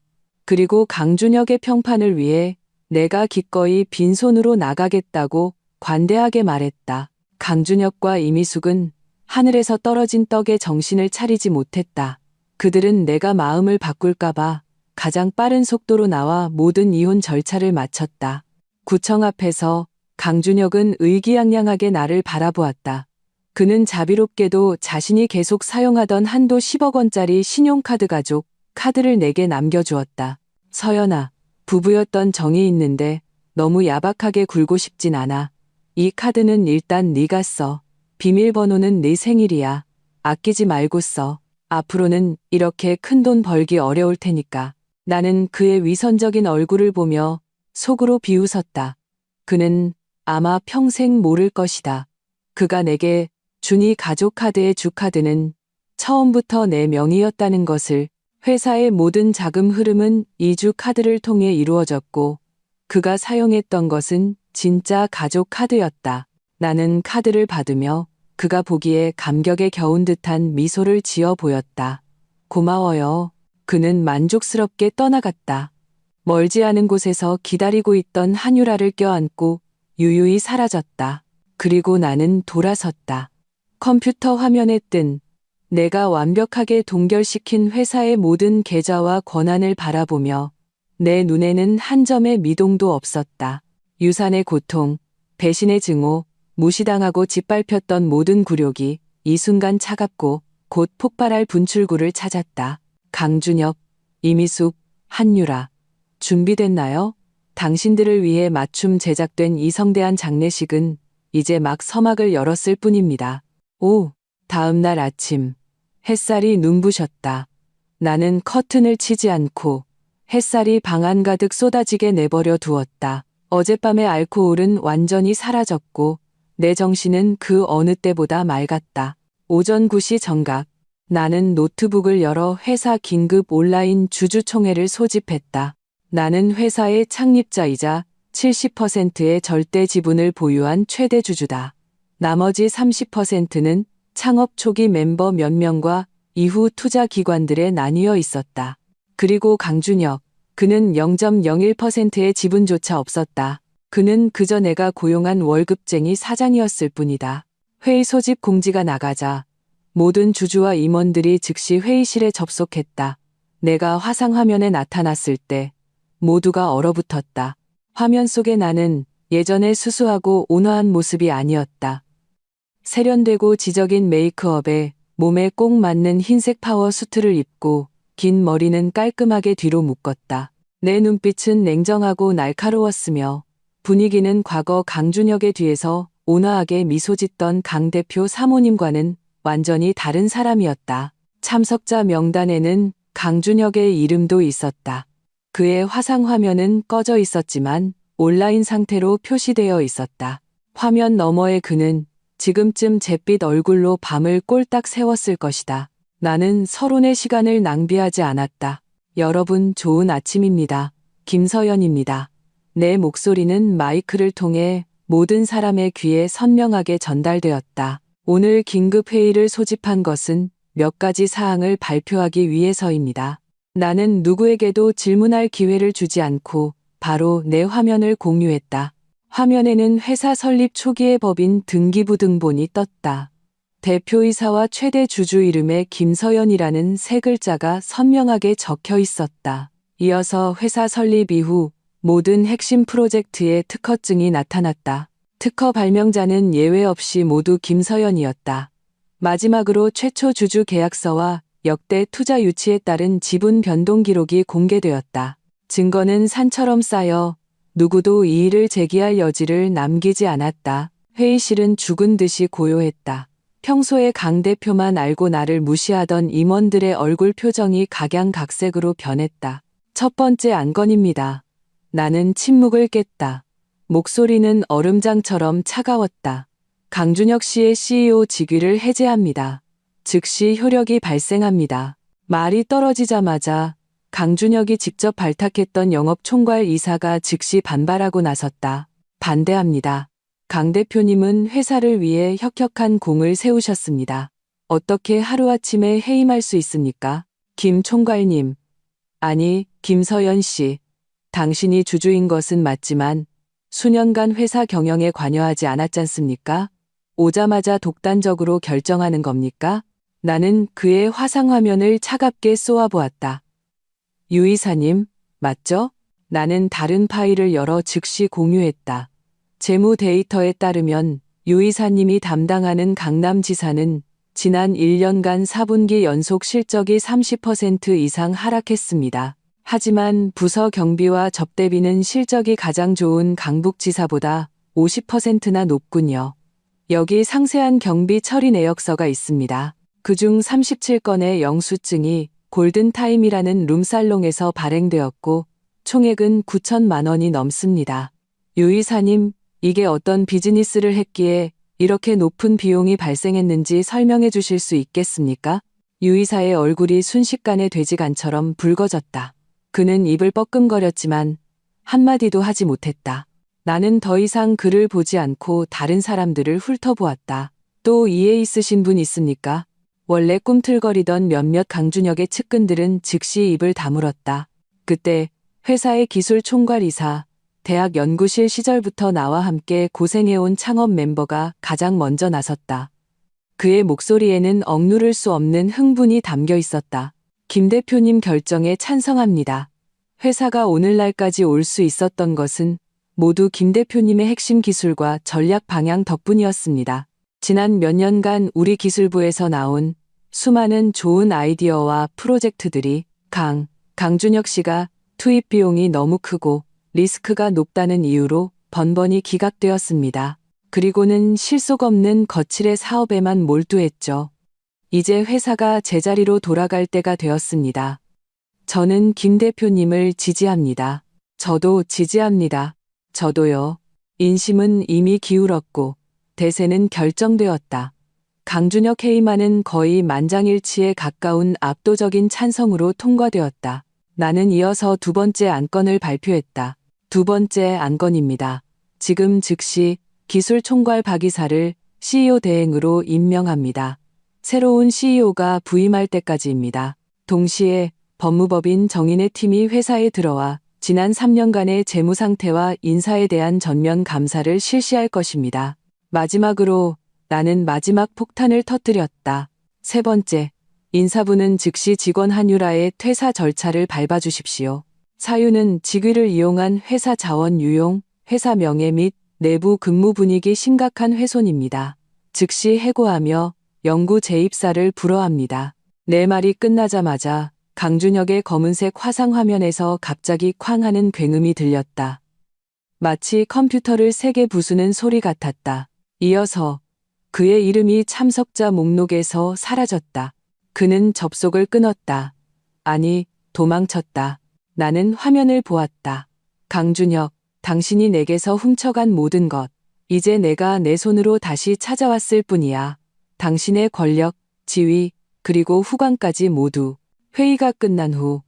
그리고 강준혁의 평판을 위해 내가 기꺼이 빈손으로 나가겠다고 관대하게 말했다. 강준혁과 이미숙은 하늘에서 떨어진 떡에 정신을 차리지 못했다. 그들은 내가 마음을 바꿀까봐 가장 빠른 속도로 나와 모든 이혼 절차를 마쳤다. 구청 앞에서 강준혁은 의기양양하게 나를 바라보았다. 그는 자비롭게도 자신이 계속 사용하던 한도 10억 원짜리 신용카드 가족 카드를 내게 남겨주었다. 서연아, 부부였던 정이 있는데 너무 야박하게 굴고 싶진 않아. 이 카드는 일단 네가 써. 비밀번호는 네 생일이야. 아끼지 말고 써. 앞으로는 이렇게 큰돈 벌기 어려울 테니까. 나는 그의 위선적인 얼굴을 보며 속으로 비웃었다. 그는 아마 평생 모를 것이다. 그가 내게 준 이 가족 카드의 주카드는 처음부터 내 명의였다는 것을. 회사의 모든 자금 흐름은 이 주 카드를 통해 이루어졌고 그가 사용했던 것은 진짜 가족 카드였다. 나는 카드를 받으며 그가 보기에 감격에 겨운 듯한 미소를 지어 보였다. 고마워요. 그는 만족스럽게 떠나갔다. 멀지 않은 곳에서 기다리고 있던 한유라를 껴안고 유유히 사라졌다. 그리고 나는 돌아섰다. 컴퓨터 화면에 뜬 내가 완벽하게 동결시킨 회사의 모든 계좌와 권한을 바라보며 내 눈에는 한 점의 미동도 없었다. 유산의 고통, 배신의 증오, 무시당하고 짓밟혔던 모든 굴욕이 이 순간 차갑고 곧 폭발할 분출구를 찾았다. 강준혁, 이미숙, 한유라. 준비됐나요? 당신들을 위해 맞춤 제작된 이 성대한 장례식은 이제 막 서막을 열었을 뿐입니다. 오, 다음 날 아침. 햇살이 눈부셨다. 나는 커튼을 치지 않고 햇살이 방 안 가득 쏟아지게 내버려 두었다. 어젯밤의 알코올은 완전히 사라졌고 내 정신은 그 어느 때보다 맑았다. 오전 9시 정각. 나는 노트북을 열어 회사 긴급 온라인 주주총회를 소집했다. 나는 회사의 창립자이자 70%의 절대 지분을 보유한 최대 주주다. 나머지 30%는 창업 초기 멤버 몇 명과 이후 투자 기관들에 나뉘어 있었다. 그리고 강준혁, 그는 0.01%의 지분조차 없었다. 그는 그저 내가 고용한 월급쟁이 사장이었을 뿐이다. 회의 소집 공지가 나가자 모든 주주와 임원들이 즉시 회의실에 접속했다. 내가 화상 화면에 나타났을 때 모두가 얼어붙었다. 화면 속의 나는 예전의 수수하고 온화한 모습이 아니었다. 세련되고 지적인 메이크업에 몸에 꼭 맞는 흰색 파워 수트를 입고 긴 머리는 깔끔하게 뒤로 묶었다. 내 눈빛은 냉정하고 날카로웠으며 분위기는 과거 강준혁의 뒤에서 온화하게 미소 짓던 강 대표 사모님과는 완전히 다른 사람이었다. 참석자 명단에는 강준혁의 이름도 있었다. 그의 화상 화면은 꺼져 있었지만 온라인 상태로 표시되어 있었다. 화면 너머의 그는 지금쯤 잿빛 얼굴로 밤을 꼴딱 새웠을 것이다. 나는 서론의 시간을 낭비하지 않았다. 여러분 좋은 아침입니다. 김서연입니다. 내 목소리는 마이크를 통해 모든 사람의 귀에 선명하게 전달되었다. 오늘 긴급 회의를 소집한 것은 몇 가지 사항을 발표하기 위해서입니다. 나는 누구에게도 질문할 기회를 주지 않고 바로 내 화면을 공유했다. 화면에는 회사 설립 초기의 법인 등기부 등본이 떴다. 대표이사와 최대 주주 이름에 김서연이라는 세 글자가 선명하게 적혀 있었다. 이어서 회사 설립 이후 모든 핵심 프로젝트의 특허증이 나타났다. 특허 발명자는 예외 없이 모두 김서연이었다. 마지막으로 최초 주주 계약서와 역대 투자 유치에 따른 지분 변동 기록이 공개되었다. 증거는 산처럼 쌓여 누구도 이의를 제기할 여지를 남기지 않았다. 회의실은 죽은 듯이 고요했다. 평소에 강 대표만 알고 나를 무시하던 임원들의 얼굴 표정이 각양각색으로 변했다. 첫 번째 안건입니다. 나는 침묵을 깼다. 목소리는 얼음장처럼 차가웠다. 강준혁 씨의 CEO 직위를 해제합니다. 즉시 효력이 발생합니다. 말이 떨어지자마자 강준혁이 직접 발탁했던 영업총괄 이사가 즉시 반발하고 나섰다. 반대합니다. 강 대표님은 회사를 위해 혁혁한 공을 세우셨습니다. 어떻게 하루아침에 해임할 수 있습니까? 김 총괄님. 아니, 김서연 씨. 당신이 주주인 것은 맞지만 수년간 회사 경영에 관여하지 않았잖습니까? 오자마자 독단적으로 결정하는 겁니까? 나는 그의 화상화면을 차갑게 쏘아보았다. 유 이사님, 맞죠? 나는 다른 파일을 열어 즉시 공유했다. 재무 데이터에 따르면 유 이사님이 담당하는 강남지사는 지난 1년간 4분기 연속 실적이 30% 이상 하락했습니다. 하지만 부서 경비와 접대비는 실적이 가장 좋은 강북지사보다 50%나 높군요. 여기 상세한 경비 처리 내역서가 있습니다. 그중 37건의 영수증이 골든타임이라는 룸살롱에서 발행되었고 총액은 9천만 원이 넘습니다. 유 이사님, 이게 어떤 비즈니스를 했기에 이렇게 높은 비용이 발생했는지 설명해 주실 수 있겠습니까? 유 이사의 얼굴이 순식간에 돼지간처럼 붉어졌다. 그는 입을 뻐끔거렸지만 한마디도 하지 못했다. 나는 더 이상 그를 보지 않고 다른 사람들을 훑어보았다. 또 이해 있으신 분 있습니까? 원래 꿈틀거리던 몇몇 강준혁의 측근들은 즉시 입을 다물었다. 그때 회사의 기술 총괄이사, 대학 연구실 시절부터 나와 함께 고생해온 창업 멤버가 가장 먼저 나섰다. 그의 목소리에는 억누를 수 없는 흥분이 담겨 있었다. 김 대표님 결정에 찬성합니다. 회사가 오늘날까지 올 수 있었던 것은 모두 김 대표님의 핵심 기술과 전략 방향 덕분이었습니다. 지난 몇 년간 우리 기술부에서 나온 수많은 좋은 아이디어와 프로젝트들이 강준혁 씨가 투입 비용이 너무 크고 리스크가 높다는 이유로 번번이 기각되었습니다. 그리고는 실속 없는 거칠의 사업에만 몰두했죠. 이제 회사가 제자리로 돌아갈 때가 되었습니다. 저는 김 대표님을 지지합니다. 저도 지지합니다. 저도요. 인심은 이미 기울었고 대세는 결정되었다. 강준혁 해임안은 거의 만장일치에 가까운 압도적인 찬성으로 통과되었다. 나는 이어서 두 번째 안건을 발표했다. 두 번째 안건입니다. 지금 즉시 기술총괄 박 이사를 CEO 대행으로 임명합니다. 새로운 CEO가 부임할 때까지입니다. 동시에 법무법인 정인의 팀이 회사에 들어와 지난 3년간의 재무 상태와 인사에 대한 전면 감사를 실시할 것입니다. 마지막으로 나는 마지막 폭탄을 터뜨렸다. 세 번째, 인사부는 즉시 직원 한유라의 퇴사 절차를 밟아주십시오. 사유는 직위를 이용한 회사 자원 유용, 회사 명예 및 내부 근무 분위기 심각한 훼손입니다. 즉시 해고하며 영구 재입사를 불허합니다. 내 말이 끝나자마자 강준혁의 검은색 화상 화면에서 갑자기 쾅 하는 굉음이 들렸다. 마치 컴퓨터를 세게 부수는 소리 같았다. 이어서 그의 이름이 참석자 목록에서 사라졌다. 그는 접속을 끊었다. 아니, 도망쳤다. 나는 화면을 보았다. 강준혁, 당신이 내게서 훔쳐간 모든 것, 이제 내가 내 손으로 다시 찾아왔을 뿐이야. 당신의 권력, 지위, 그리고 후광까지 모두. 회의가 끝난 후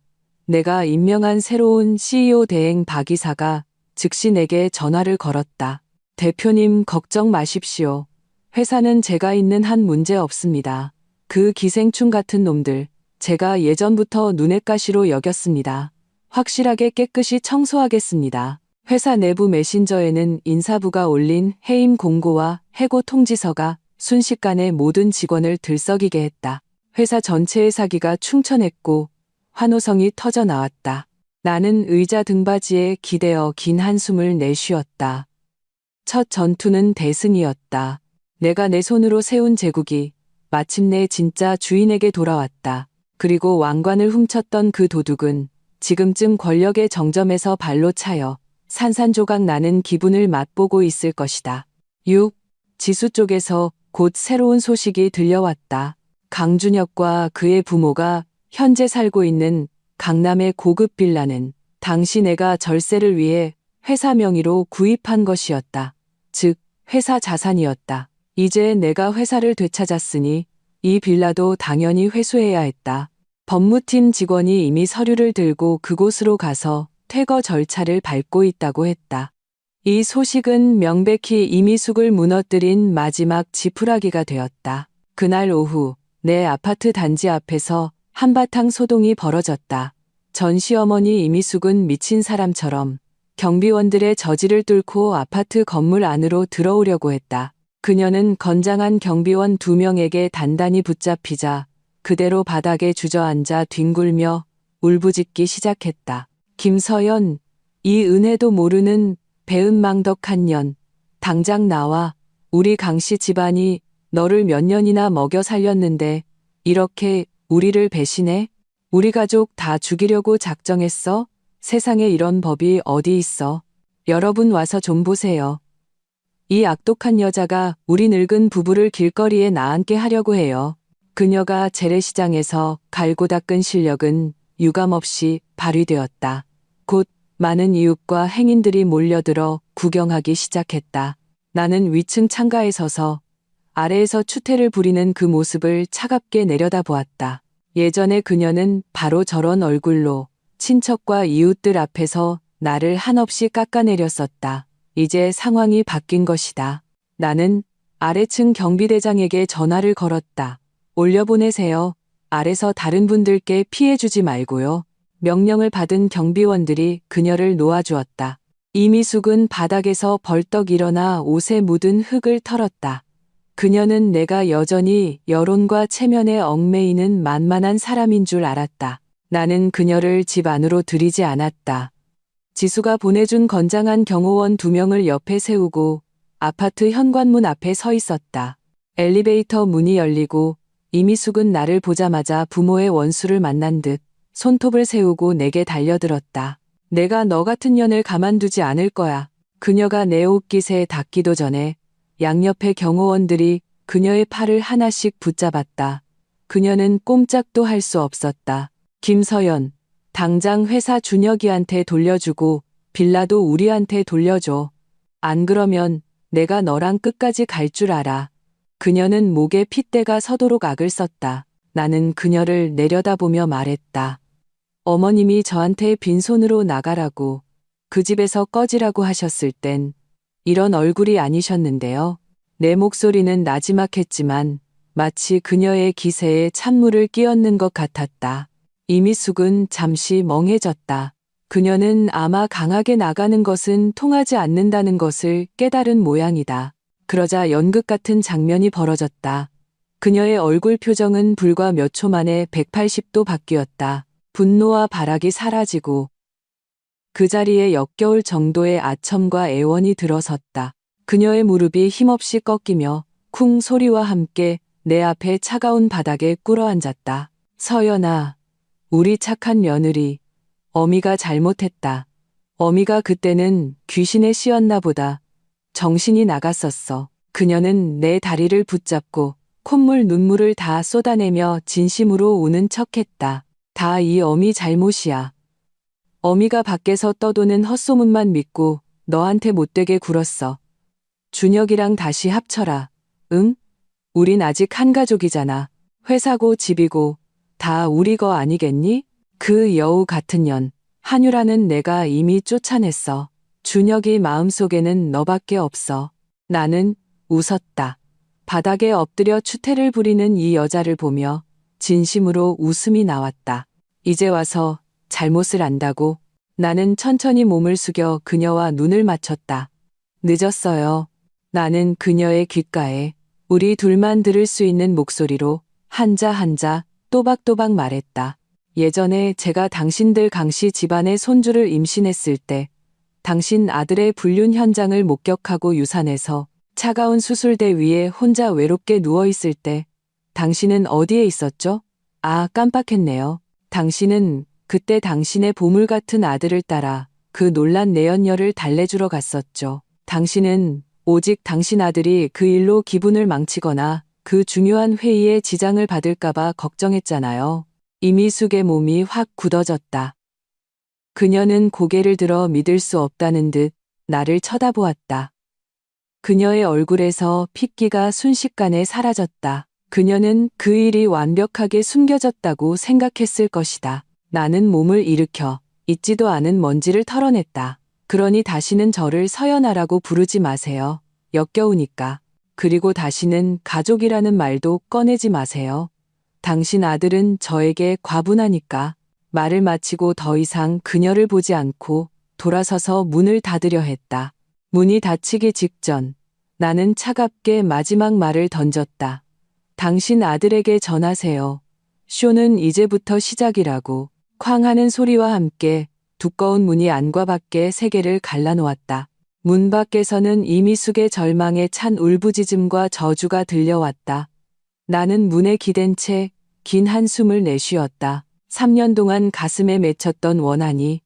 내가 임명한 새로운 CEO 대행 박 이사가 즉시 내게 전화를 걸었다. 대표님 걱정 마십시오. 회사는 제가 있는 한 문제 없습니다. 그 기생충 같은 놈들 제가 예전부터 눈엣 가시로 여겼습니다. 확실하게 깨끗이 청소하겠습니다. 회사 내부 메신저에는 인사부가 올린 해임 공고와 해고 통지서가 순식간에 모든 직원을 들썩이게 했다. 회사 전체의 사기가 충천했고 환호성이 터져 나왔다. 나는 의자 등받이에 기대어 긴 한숨을 내쉬었다. 첫 전투는 대승이었다. 내가 내 손으로 세운 제국이 마침내 진짜 주인에게 돌아왔다. 그리고 왕관을 훔쳤던 그 도둑은 지금쯤 권력의 정점에서 발로 차여 산산조각 나는 기분을 맛보고 있을 것이다. 6. 지수 쪽에서 곧 새로운 소식이 들려왔다. 강준혁과 그의 부모가 현재 살고 있는 강남의 고급 빌라는 당시 내가 절세를 위해 회사 명의로 구입한 것이었다. 즉, 회사 자산이었다. 이제 내가 회사를 되찾았으니 이 빌라도 당연히 회수해야 했다. 법무팀 직원이 이미 서류를 들고 그곳으로 가서 퇴거 절차를 밟고 있다고 했다. 이 소식은 명백히 이미숙을 무너뜨린 마지막 지푸라기가 되었다. 그날 오후 내 아파트 단지 앞에서 한바탕 소동이 벌어졌다. 전 시어머니 이미숙은 미친 사람처럼 경비원들의 저지를 뚫고 아파트 건물 안으로 들어오려고 했다. 그녀는 건장한 경비원 2명에게 단단히 붙잡히자 그대로 바닥에 주저앉아 뒹굴며 울부짖기 시작했다. 김서연, 이 은혜도 모르는 배은망덕한 년, 당장 나와. 우리 강씨 집안이 너를 몇 년이나 먹여 살렸는데 이렇게 우리를 배신해? 우리 가족 다 죽이려고 작정했어? 세상에 이런 법이 어디 있어? 여러분 와서 좀 보세요. 이 악독한 여자가 우리 늙은 부부를 길거리에 나앉게 하려고 해요. 그녀가 재래시장에서 갈고 닦은 실력은 유감없이 발휘되었다. 곧 많은 이웃과 행인들이 몰려들어 구경하기 시작했다. 나는 위층 창가에 서서 아래에서 추태를 부리는 그 모습을 차갑게 내려다보았다. 예전에 그녀는 바로 저런 얼굴로 친척과 이웃들 앞에서 나를 한없이 깎아내렸었다. 이제 상황이 바뀐 것이다. 나는 아래층 경비대장에게 전화를 걸었다. 올려보내세요. 아래서 다른 분들께 피해주지 말고요. 명령을 받은 경비원들이 그녀를 놓아주었다. 이미숙은 바닥에서 벌떡 일어나 옷에 묻은 흙을 털었다. 그녀는 내가 여전히 여론과 체면에 얽매이는 만만한 사람인 줄 알았다. 나는 그녀를 집 안으로 들이지 않았다. 지수가 보내준 건장한 경호원 2명을 옆에 세우고 아파트 현관문 앞에 서 있었다. 엘리베이터 문이 열리고 이미숙은 나를 보자마자 부모의 원수를 만난 듯 손톱을 세우고 내게 달려들었다. 내가 너 같은 년을 가만두지 않을 거야. 그녀가 내 옷깃에 닿기도 전에 양옆의 경호원들이 그녀의 팔을 하나씩 붙잡았다. 그녀는 꼼짝도 할 수 없었다. 김서연, 당장 회사 준혁이한테 돌려주고 빌라도 우리한테 돌려줘. 안 그러면 내가 너랑 끝까지 갈 줄 알아. 그녀는 목에 핏대가 서도록 악을 썼다. 나는 그녀를 내려다보며 말했다. 어머님이 저한테 빈손으로 나가라고, 그 집에서 꺼지라고 하셨을 땐 이런 얼굴이 아니셨는데요. 내 목소리는 나지막했지만 마치 그녀의 기세에 찬물을 끼얹는 것 같았다. 이미숙은 잠시 멍해졌다. 그녀는 아마 강하게 나가는 것은 통하지 않는다는 것을 깨달은 모양이다. 그러자 연극 같은 장면이 벌어졌다. 그녀의 얼굴 표정은 불과 몇 초 만에 180도 바뀌었다. 분노와 발악이 사라지고 그 자리에 역겨울 정도의 아첨과 애원이 들어섰다. 그녀의 무릎이 힘없이 꺾이며 쿵 소리와 함께 내 앞에 차가운 바닥에 꿇어앉았다. 서연아, 우리 착한 며느리, 어미가 잘못했다. 어미가 그때는 귀신에 씌었나 보다. 정신이 나갔었어. 그녀는 내 다리를 붙잡고 콧물 눈물을 다 쏟아내며 진심으로 우는 척했다. 다 이 어미 잘못이야. 어미가 밖에서 떠도는 헛소문만 믿고 너한테 못되게 굴었어. 준혁이랑 다시 합쳐라. 응? 우린 아직 한 가족이잖아. 회사고 집이고 다 우리 거 아니겠니? 그 여우 같은 년, 한유라는 내가 이미 쫓아냈어. 준혁이 마음속에는 너밖에 없어. 나는 웃었다. 바닥에 엎드려 추태를 부리는 이 여자를 보며 진심으로 웃음이 나왔다. 이제 와서 잘못을 안다고. 나는 천천히 몸을 숙여 그녀와 눈을 맞췄다. 늦었어요. 나는 그녀의 귓가에 우리 둘만 들을 수 있는 목소리로 한자 한자 또박또박 말했다. 예전에 제가 당신들 강씨 집안의 손주를 임신했을 때 당신 아들의 불륜 현장을 목격하고 유산해서 차가운 수술대 위에 혼자 외롭게 누워있을 때 당신은 어디에 있었죠? 아, 깜빡했네요. 당신은 그때 당신의 보물 같은 아들을 따라 그 놀란 내연녀를 달래주러 갔었죠. 당신은 오직 당신 아들이 그 일로 기분을 망치거나 그 중요한 회의에 지장을 받을까봐 걱정했잖아요. 이미숙의 몸이 확 굳어졌다. 그녀는 고개를 들어 믿을 수 없다는 듯 나를 쳐다보았다. 그녀의 얼굴에서 핏기가 순식간에 사라졌다. 그녀는 그 일이 완벽하게 숨겨졌다고 생각했을 것이다. 나는 몸을 일으켜 있지도 않은 먼지를 털어냈다. 그러니 다시는 저를 서연아라고 부르지 마세요. 역겨우니까. 그리고 다시는 가족이라는 말도 꺼내지 마세요. 당신 아들은 저에게 과분하니까. 말을 마치고 더 이상 그녀를 보지 않고 돌아서서 문을 닫으려 했다. 문이 닫히기 직전 나는 차갑게 마지막 말을 던졌다. 당신 아들에게 전하세요. 쇼는 이제부터 시작이라고. 쾅 하는 소리와 함께 두꺼운 문이 안과 밖에 세계를 갈라놓았다. 문 밖에서는 이미숙의 절망에 찬 울부짖음과 저주가 들려왔다. 나는 문에 기댄 채 긴 한숨을 내쉬었다. 3년 동안 가슴에 맺혔던 원한이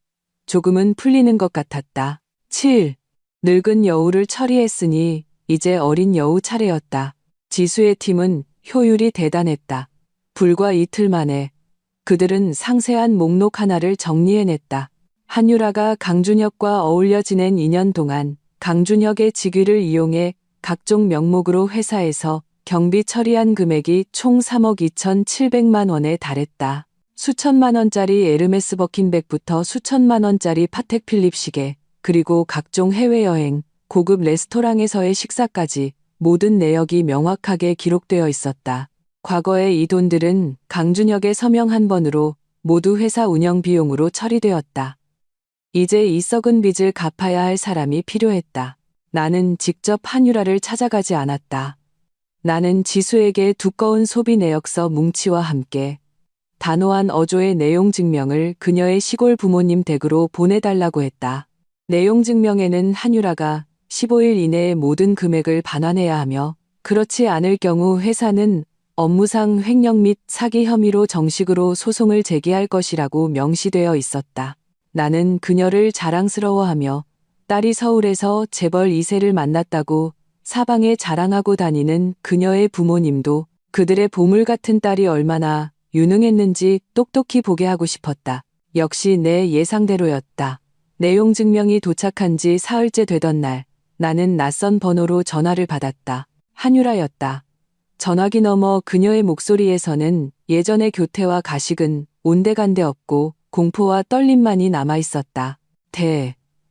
조금은 풀리는 것 같았다. 7. 늙은 여우를 처리했으니 이제 어린 여우 차례였다. 지수의 팀은 효율이 대단했다. 불과 이틀 만에 그들은 상세한 목록 하나를 정리해냈다. 한유라가 강준혁과 어울려 지낸 2년 동안 강준혁의 직위를 이용해 각종 명목으로 회사에서 경비 처리한 금액이 총 3억 2,700만 원에 달했다. 수천만 원짜리 에르메스 버킨백부터 수천만 원짜리 파텍 필립 시계, 그리고 각종 해외여행, 고급 레스토랑에서의 식사까지 모든 내역이 명확하게 기록되어 있었다. 과거의 이 돈들은 강준혁의 서명 한 번으로 모두 회사 운영 비용으로 처리되었다. 이제 이 썩은 빚을 갚아야 할 사람이 필요했다. 나는 직접 한유라를 찾아가지 않았다. 나는 지수에게 두꺼운 소비 내역서 뭉치와 함께 단호한 어조의 내용 증명을 그녀의 시골 부모님 댁으로 보내달라고 했다. 내용 증명에는 한유라가 15일 이내에 모든 금액을 반환해야 하며 그렇지 않을 경우 회사는 업무상 횡령 및 사기 혐의로 정식으로 소송을 제기할 것이라고 명시되어 있었다. 나는 그녀를 자랑스러워하며 딸이 서울에서 재벌 2세를 만났다고 사방에 자랑하고 다니는 그녀의 부모님도 그들의 보물 같은 딸이 얼마나 유능했는지 똑똑히 보게 하고 싶었다. 역시 내 예상대로였다. 내용 증명이 도착한 지 사흘째 되던 날, 나는 낯선 번호로 전화를 받았다. 한유라였다. 전화기 너머 그녀의 목소리에서는 예전의 교태와 가식은 온데간데 없고 공포와 떨림만이 남아있었다.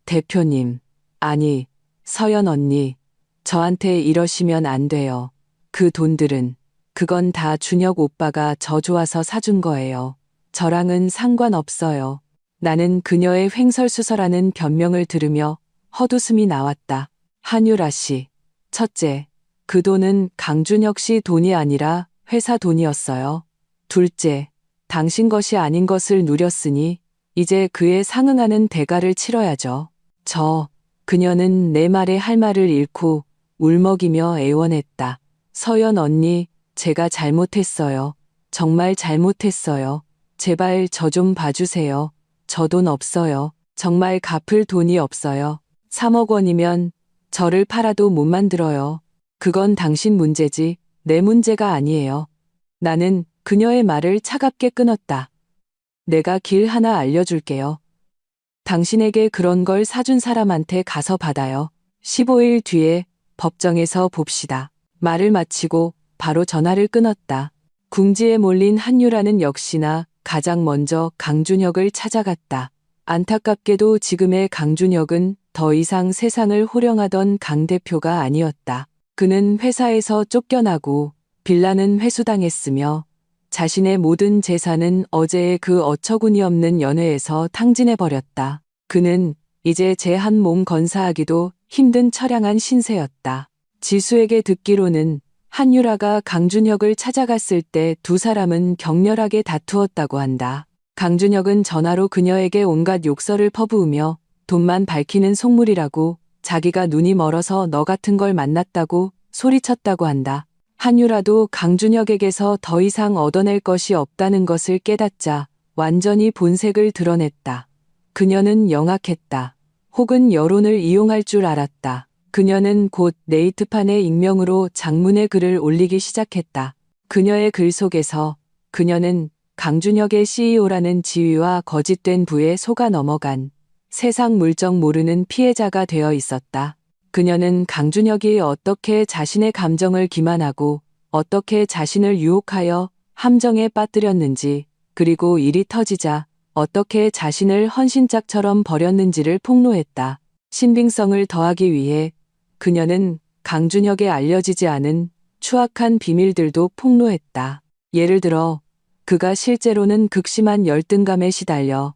대표님. 아니, 서연 언니. 저한테 이러시면 안 돼요. 그 돈들은, 그건 다 준혁 오빠가 저 좋아서 사준 거예요. 저랑은 상관없어요. 나는 그녀의 횡설수설하는 변명을 들으며 헛웃음이 나왔다. 한유라 씨. 첫째, 그 돈은 강준혁 씨 돈이 아니라 회사 돈이었어요. 둘째, 당신 것이 아닌 것을 누렸으니 이제 그에 상응하는 대가를 치러야죠. 그녀는 내 말에 할 말을 잃고 울먹이며 애원했다. 서연 언니, 제가 잘못했어요. 정말 잘못했어요. 제발 저 좀 봐주세요. 저 돈 없어요. 정말 갚을 돈이 없어요. 3억 원이면 저를 팔아도 못 만들어요. 그건 당신 문제지 내 문제가 아니에요. 나는 그녀의 말을 차갑게 끊었다. 내가 길 하나 알려줄게요. 당신에게 그런 걸 사준 사람한테 가서 받아요. 15일 뒤에 법정에서 봅시다. 말을 마치고 바로 전화를 끊었다. 궁지에 몰린 한유라는 역시나 가장 먼저 강준혁을 찾아갔다. 안타깝게도 지금의 강준혁은 더 이상 세상을 호령하던 강 대표가 아니었다. 그는 회사에서 쫓겨나고 빌라는 회수당했으며 자신의 모든 재산은 어제의 그 어처구니없는 연회에서 탕진해버렸다. 그는 이제 제 한 몸 건사하기도 힘든 처량한 신세였다. 지수에게 듣기로는 한유라가 강준혁을 찾아갔을 때 두 사람은 격렬하게 다투었다고 한다. 강준혁은 전화로 그녀에게 온갖 욕설을 퍼부으며 돈만 밝히는 속물이라고 자기가 눈이 멀어서 너 같은 걸 만났다고 소리쳤다고 한다. 한유라도 강준혁에게서 더 이상 얻어낼 것이 없다는 것을 깨닫자 완전히 본색을 드러냈다. 그녀는 영악했다. 혹은 여론을 이용할 줄 알았다. 그녀는 곧 네이트판의 익명으로 장문의 글을 올리기 시작했다. 그녀의 글 속에서 그녀는 강준혁의 CEO라는 지위와 거짓된 부에 속아 넘어간 세상 물정 모르는 피해자가 되어 있었다. 그녀는 강준혁이 어떻게 자신의 감정을 기만하고 어떻게 자신을 유혹하여 함정에 빠뜨렸는지, 그리고 일이 터지자 어떻게 자신을 헌신짝처럼 버렸는지를 폭로했다. 신빙성을 더하기 위해 그녀는 강준혁에 알려지지 않은 추악한 비밀들도 폭로했다. 예를 들어 그가 실제로는 극심한 열등감에 시달려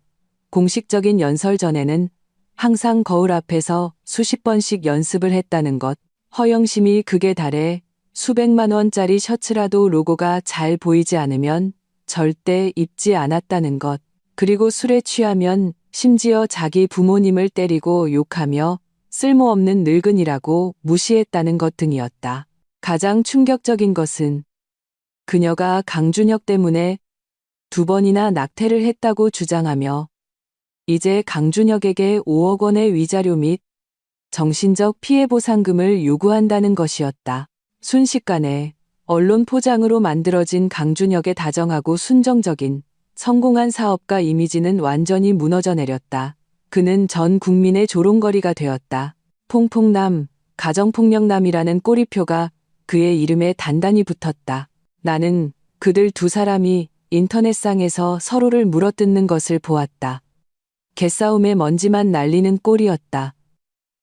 공식적인 연설 전에는 항상 거울 앞에서 수십 번씩 연습을 했다는 것, 허영심이 극에 달해 수백만 원짜리 셔츠라도 로고가 잘 보이지 않으면 절대 입지 않았다는 것, 그리고 술에 취하면 심지어 자기 부모님을 때리고 욕하며 쓸모없는 늙은이라고 무시했다는 것 등이었다. 가장 충격적인 것은 그녀가 강준혁 때문에 2번이나 낙태를 했다고 주장하며 이제 강준혁에게 5억 원의 위자료 및 정신적 피해 보상금을 요구한다는 것이었다. 순식간에 언론 포장으로 만들어진 강준혁의 다정하고 순정적인 성공한 사업가 이미지는 완전히 무너져 내렸다. 그는 전 국민의 조롱거리가 되었다. 퐁퐁남, 가정폭력남이라는 꼬리표가 그의 이름에 단단히 붙었다. 나는 그들 두 사람이 인터넷상에서 서로를 물어뜯는 것을 보았다. 개싸움에 먼지만 날리는 꼴이었다.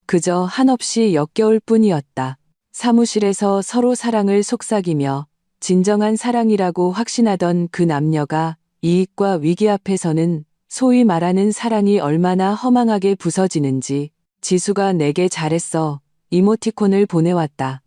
그저 한없이 역겨울 뿐이었다. 사무실에서 서로 사랑을 속삭이며 진정한 사랑이라고 확신하던 그 남녀가 이익과 위기 앞에서는 소위 말하는 사랑이 얼마나 허망하게 부서지는지 지수가 내게 잘했어 이모티콘을 보내왔다.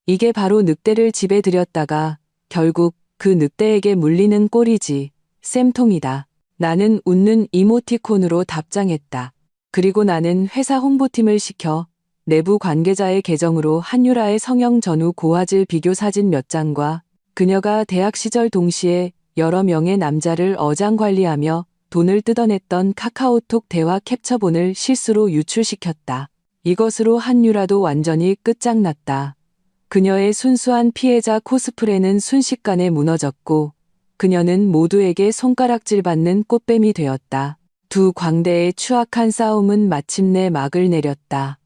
이게 바로 늑대를 집에 들였다가 결국 그 늑대에게 물리는 꼴이지. 쌤통이다. 나는 웃는 이모티콘으로 답장했다. 그리고 나는 회사 홍보팀을 시켜 내부 관계자의 계정으로 한유라의 성형 전후 고화질 비교 사진 몇 장과 그녀가 대학 시절 동시에 여러 명의 남자를 어장관리하며 돈을 뜯어냈던 카카오톡 대화 캡처본을 실수로 유출시켰다. 이것으로 한유라도 완전히 끝장났다. 그녀의 순수한 피해자 코스프레는 순식간에 무너졌고 그녀는 모두에게 손가락질 받는 꽃뱀이 되었다. 두 광대의 추악한 싸움은 마침내 막을 내렸다.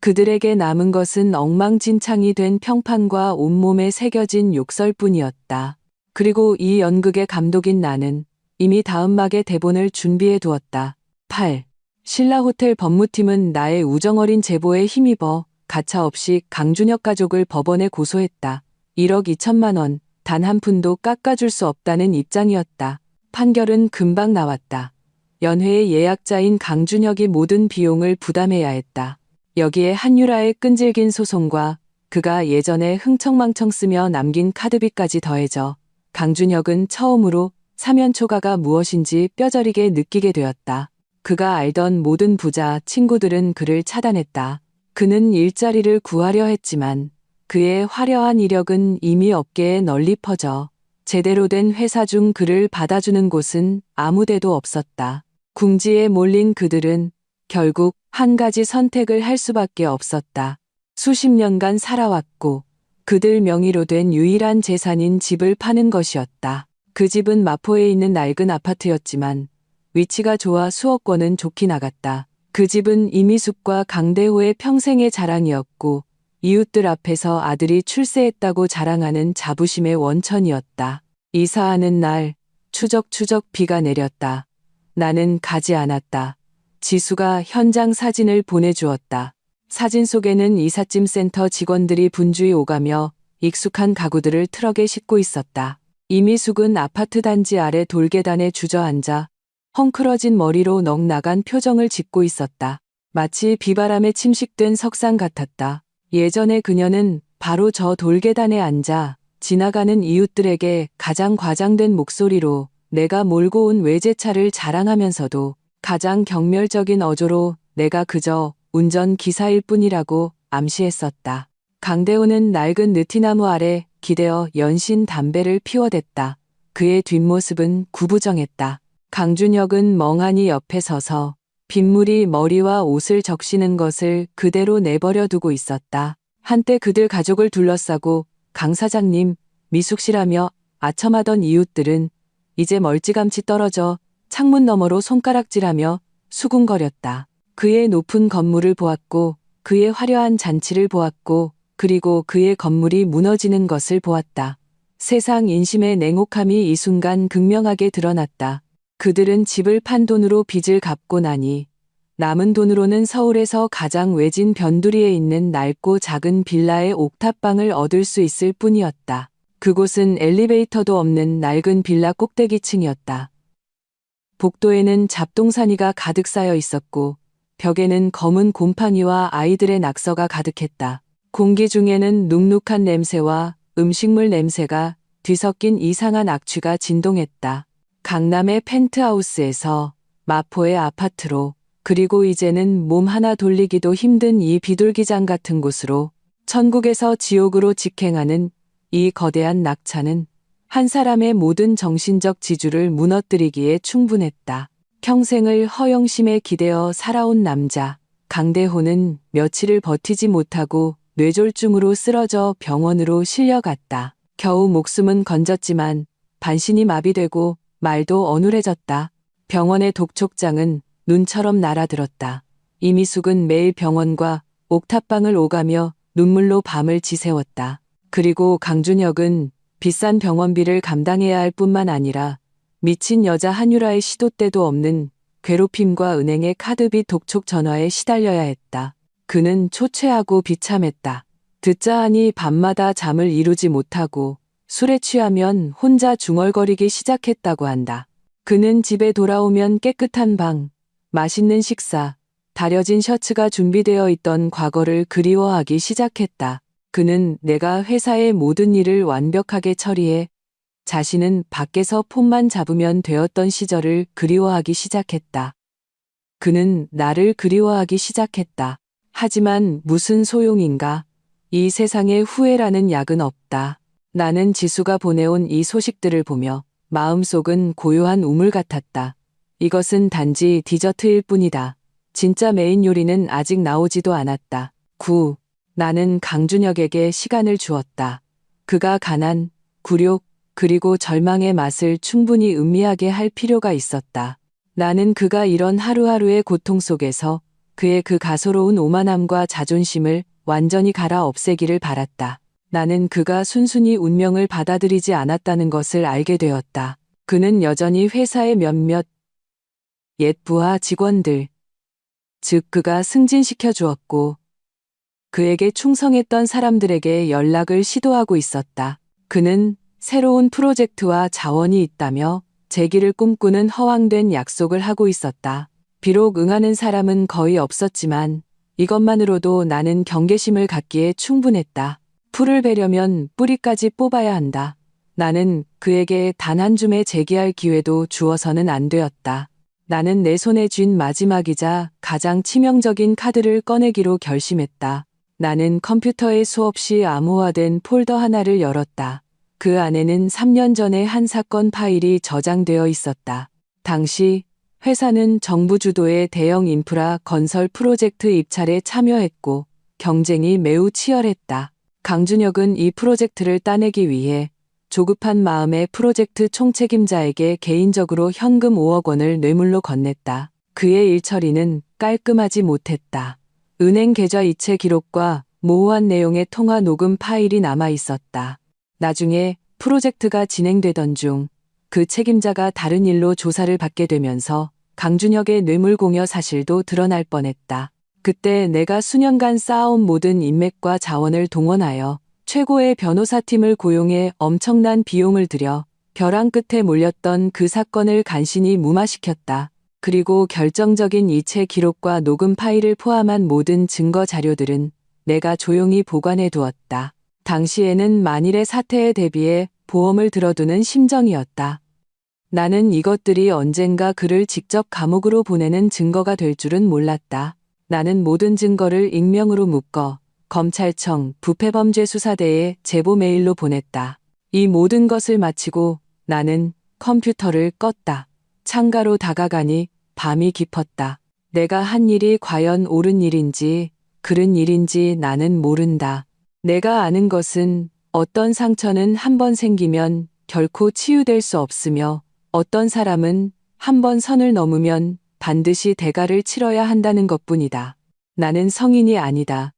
그들에게 남은 것은 엉망진창이 된 평판과 온몸에 새겨진 욕설뿐이었다. 그리고 이 연극의 감독인 나는 이미 다음 막의 대본을 준비해 두었다. 8. 신라호텔 법무팀은 나의 우정어린 제보에 힘입어 가차없이 강준혁 가족을 법원에 고소했다. 1억 2천만 원, 단 한 푼도 깎아줄 수 없다는 입장이었다. 판결은 금방 나왔다. 연회의 예약자인 강준혁이 모든 비용을 부담해야 했다. 여기에 한유라의 끈질긴 소송과 그가 예전에 흥청망청 쓰며 남긴 카드비까지 더해져 강준혁은 처음으로 사면 초과가 무엇인지 뼈저리게 느끼게 되었다. 그가 알던 모든 부자, 친구들은 그를 차단했다. 그는 일자리를 구하려 했지만 그의 화려한 이력은 이미 업계에 널리 퍼져 제대로 된 회사 중 그를 받아주는 곳은 아무데도 없었다. 궁지에 몰린 그들은 결국 한 가지 선택을 할 수밖에 없었다. 수십 년간 살아왔고 그들 명의로 된 유일한 재산인 집을 파는 것이었다. 그 집은 마포에 있는 낡은 아파트였지만 위치가 좋아 수억권은 좋게 나갔다. 그 집은 이미숙과 강대호의 평생의 자랑이었고 이웃들 앞에서 아들이 출세했다고 자랑하는 자부심의 원천이었다. 이사하는 날 추적추적 비가 내렸다. 나는 가지 않았다. 지수가 현장 사진을 보내주었다. 사진 속에는 이삿짐 센터 직원들이 분주히 오가며 익숙한 가구들을 트럭에 싣고 있었다. 이미숙은 아파트 단지 아래 돌계단에 주저앉아 헝클어진 머리로 넋 나간 표정을 짓고 있었다. 마치 비바람에 침식된 석상 같았다. 예전에 그녀는 바로 저 돌계단에 앉아 지나가는 이웃들에게 가장 과장된 목소리로 내가 몰고 온 외제차를 자랑하면서도 가장 경멸적인 어조로 내가 그저 운전기사일 뿐이라고 암시했었다. 강대호는 낡은 느티나무 아래 기대어 연신 담배를 피워댔다. 그의 뒷모습은 구부정했다. 강준혁은 멍하니 옆에 서서 빗물이 머리와 옷을 적시는 것을 그대로 내버려 두고 있었다. 한때 그들 가족을 둘러싸고 강 사장님, 미숙 씨라며 아첨하던 이웃들은 이제 멀찌감치 떨어져 창문 너머로 손가락질하며 수군거렸다. 그의 높은 건물을 보았고 그의 화려한 잔치를 보았고 그리고 그의 건물이 무너지는 것을 보았다. 세상 인심의 냉혹함이 이 순간 극명하게 드러났다. 그들은 집을 판 돈으로 빚을 갚고 나니 남은 돈으로는 서울에서 가장 외진 변두리에 있는 낡고 작은 빌라의 옥탑방을 얻을 수 있을 뿐이었다. 그곳은 엘리베이터도 없는 낡은 빌라 꼭대기층이었다. 복도에는 잡동사니가 가득 쌓여 있었고 벽에는 검은 곰팡이와 아이들의 낙서가 가득했다. 공기 중에는 눅눅한 냄새와 음식물 냄새가 뒤섞인 이상한 악취가 진동했다. 강남의 펜트하우스에서 마포의 아파트로 그리고 이제는 몸 하나 돌리기도 힘든 이 비둘기장 같은 곳으로 천국에서 지옥으로 직행하는 이 거대한 낙차는 한 사람의 모든 정신적 지주를 무너뜨리기에 충분했다. 평생을 허영심에 기대어 살아온 남자 강대호는 며칠을 버티지 못하고 뇌졸중으로 쓰러져 병원으로 실려갔다. 겨우 목숨은 건졌지만 반신이 마비되고 말도 어눌해졌다. 병원의 독촉장은 눈처럼 날아들었다. 이미숙은 매일 병원과 옥탑방을 오가며 눈물로 밤을 지새웠다. 그리고 강준혁은 비싼 병원비를 감당해야 할 뿐만 아니라 미친 여자 한유라의 시도 때도 없는 괴롭힘과 은행의 카드비 독촉 전화에 시달려야 했다. 그는 초췌하고 비참했다. 듣자 하니 밤마다 잠을 이루지 못하고 술에 취하면 혼자 중얼거리기 시작했다고 한다. 그는 집에 돌아오면 깨끗한 방, 맛있는 식사, 다려진 셔츠가 준비되어 있던 과거를 그리워하기 시작했다. 그는 내가 회사의 모든 일을 완벽하게 처리해 자신은 밖에서 폰만 잡으면 되었던 시절을 그리워하기 시작했다. 그는 나를 그리워하기 시작했다. 하지만 무슨 소용인가? 이 세상에 후회라는 약은 없다. 나는 지수가 보내온 이 소식들을 보며 마음속은 고요한 우물 같았다. 이것은 단지 디저트일 뿐이다. 진짜 메인 요리는 아직 나오지도 않았다. 나는 강준혁에게 시간을 주었다. 그가 가난, 굴욕, 그리고 절망의 맛을 충분히 음미하게 할 필요가 있었다. 나는 그가 이런 하루하루의 고통 속에서 그의 그 가소로운 오만함과 자존심을 완전히 갈아 없애기를 바랐다. 나는 그가 순순히 운명을 받아들이지 않았다는 것을 알게 되었다. 그는 여전히 회사의 몇몇 옛 부하 직원들, 즉 그가 승진시켜 주었고 그에게 충성했던 사람들에게 연락을 시도하고 있었다. 그는 새로운 프로젝트와 자원이 있다며 재기를 꿈꾸는 허황된 약속을 하고 있었다. 비록 응하는 사람은 거의 없었지만 이것만으로도 나는 경계심을 갖기에 충분했다. 풀을 베려면 뿌리까지 뽑아야 한다. 나는 그에게 단 한 줌의 재기할 기회도 주어서는 안 되었다. 나는 내 손에 쥔 마지막이자 가장 치명적인 카드를 꺼내기로 결심했다. 나는 컴퓨터에 수없이 암호화된 폴더 하나를 열었다. 그 안에는 3년 전의 한 사건 파일이 저장되어 있었다. 당시 회사는 정부 주도의 대형 인프라 건설 프로젝트 입찰에 참여했고 경쟁이 매우 치열했다. 강준혁은 이 프로젝트를 따내기 위해 조급한 마음에 프로젝트 총책임자에게 개인적으로 현금 5억 원을 뇌물로 건넸다. 그의 일처리는 깔끔하지 못했다. 은행 계좌 이체 기록과 모호한 내용의 통화 녹음 파일이 남아 있었다. 나중에 프로젝트가 진행되던 중 그 책임자가 다른 일로 조사를 받게 되면서 강준혁의 뇌물공여 사실도 드러날 뻔했다. 그때 내가 수년간 쌓아온 모든 인맥과 자원을 동원하여 최고의 변호사팀을 고용해 엄청난 비용을 들여 벼랑 끝에 몰렸던 그 사건을 간신히 무마시켰다. 그리고 결정적인 이체 기록과 녹음 파일을 포함한 모든 증거 자료들은 내가 조용히 보관해 두었다. 당시에는 만일의 사태에 대비해 보험을 들어두는 심정이었다. 나는 이것들이 언젠가 그를 직접 감옥으로 보내는 증거가 될 줄은 몰랐다. 나는 모든 증거를 익명으로 묶어 검찰청 부패범죄수사대에 제보 메일로 보냈다. 이 모든 것을 마치고 나는 컴퓨터를 껐다. 창가로 다가가니 밤이 깊었다. 내가 한 일이 과연 옳은 일인지 그른 일인지 나는 모른다. 내가 아는 것은 어떤 상처는 한 번 생기면 결코 치유될 수 없으며 어떤 사람은 한 번 선을 넘으면 반드시 대가를 치러야 한다는 것뿐이다. 나는 성인이 아니다.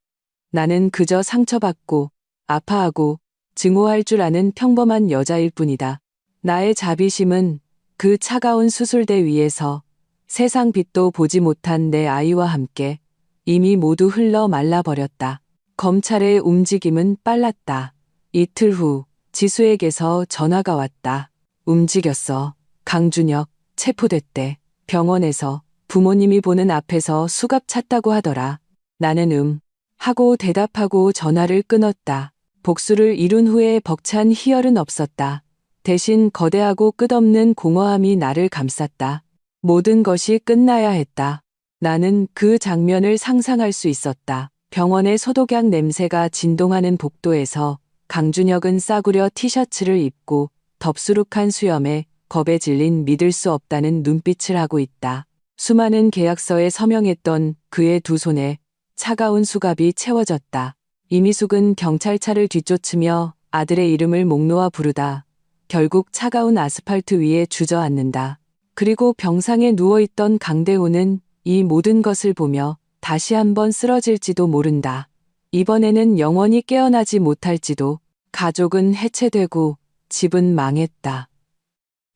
나는 그저 상처받고 아파하고 증오할 줄 아는 평범한 여자일 뿐이다. 나의 자비심은 그 차가운 수술대 위에서 세상 빛도 보지 못한 내 아이와 함께 이미 모두 흘러 말라버렸다. 검찰의 움직임은 빨랐다. 이틀 후 지수에게서 전화가 왔다. 움직였어. 강준혁 체포됐대. 병원에서 부모님이 보는 앞에서 수갑 찼다고 하더라. 나는 하고 대답하고 전화를 끊었다. 복수를 이룬 후에 벅찬 희열은 없었다. 대신 거대하고 끝없는 공허함이 나를 감쌌다. 모든 것이 끝나야 했다. 나는 그 장면을 상상할 수 있었다. 병원의 소독약 냄새가 진동하는 복도에서 강준혁은 싸구려 티셔츠를 입고 덥수룩한 수염에 겁에 질린 믿을 수 없다는 눈빛을 하고 있다. 수많은 계약서에 서명했던 그의 두 손에 차가운 수갑이 채워졌다. 이미숙은 경찰차를 뒤쫓으며 아들의 이름을 목 놓아 부르다 결국 차가운 아스팔트 위에 주저앉는다. 그리고 병상에 누워있던 강대호는 이 모든 것을 보며 다시 한번 쓰러질지도 모른다. 이번에는 영원히 깨어나지 못할지도. 가족은 해체되고 집은 망했다.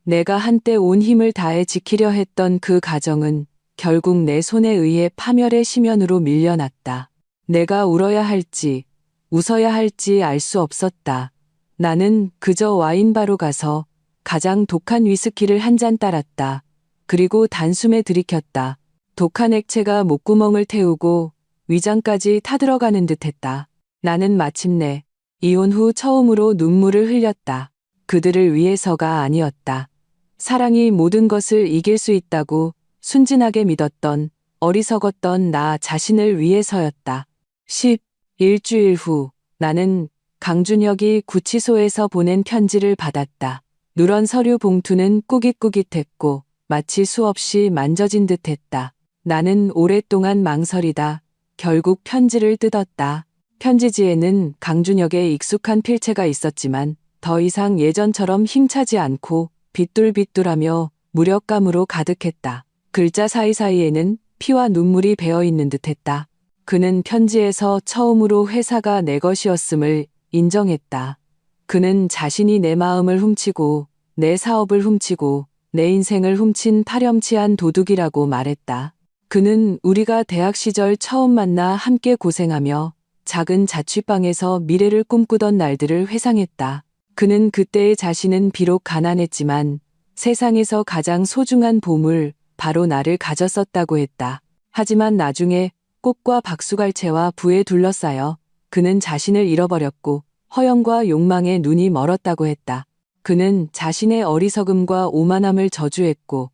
내가 한때 온 힘을 다해 지키려 했던 그 가정은 결국 내 손에 의해 파멸의 심연으로 밀려났다. 내가 울어야 할지 웃어야 할지 알 수 없었다. 나는 그저 와인바로 가서 가장 독한 위스키를 한 잔 따랐다. 그리고 단숨에 들이켰다. 독한 액체가 목구멍을 태우고 위장까지 타들어가는 듯했다. 나는 마침내 이혼 후 처음으로 눈물을 흘렸다. 그들을 위해서가 아니었다. 사랑이 모든 것을 이길 수 있다고 순진하게 믿었던 어리석었던 나 자신을 위해서였다. 11주일 후 나는 강준혁이 구치소에서 보낸 편지를 받았다. 누런 서류 봉투는 꾸깃꾸깃했고 마치 수없이 만져진 듯했다. 나는 오랫동안 망설이다 결국 편지를 뜯었다. 편지지에는 강준혁의 익숙한 필체가 있었지만 더 이상 예전처럼 힘차지 않고 비뚤비뚤하며 무력감으로 가득했다. 글자 사이사이에는 피와 눈물이 배어있는 듯했다. 그는 편지에서 처음으로 회사가 내 것이었음을 인정했다. 그는 자신이 내 마음을 훔치고 내 사업을 훔치고 내 인생을 훔친 파렴치한 도둑이라고 말했다. 그는 우리가 대학 시절 처음 만나 함께 고생하며 작은 자취방에서 미래를 꿈꾸던 날들을 회상했다. 그는 그때의 자신은 비록 가난했지만 세상에서 가장 소중한 보물, 바로 나를 가졌었다고 했다. 하지만 나중에 꽃과 박수갈채와 부에 둘러싸여 그는 자신을 잃어버렸고 허영과 욕망에 눈이 멀었다고 했다. 그는 자신의 어리석음과 오만함을 저주했고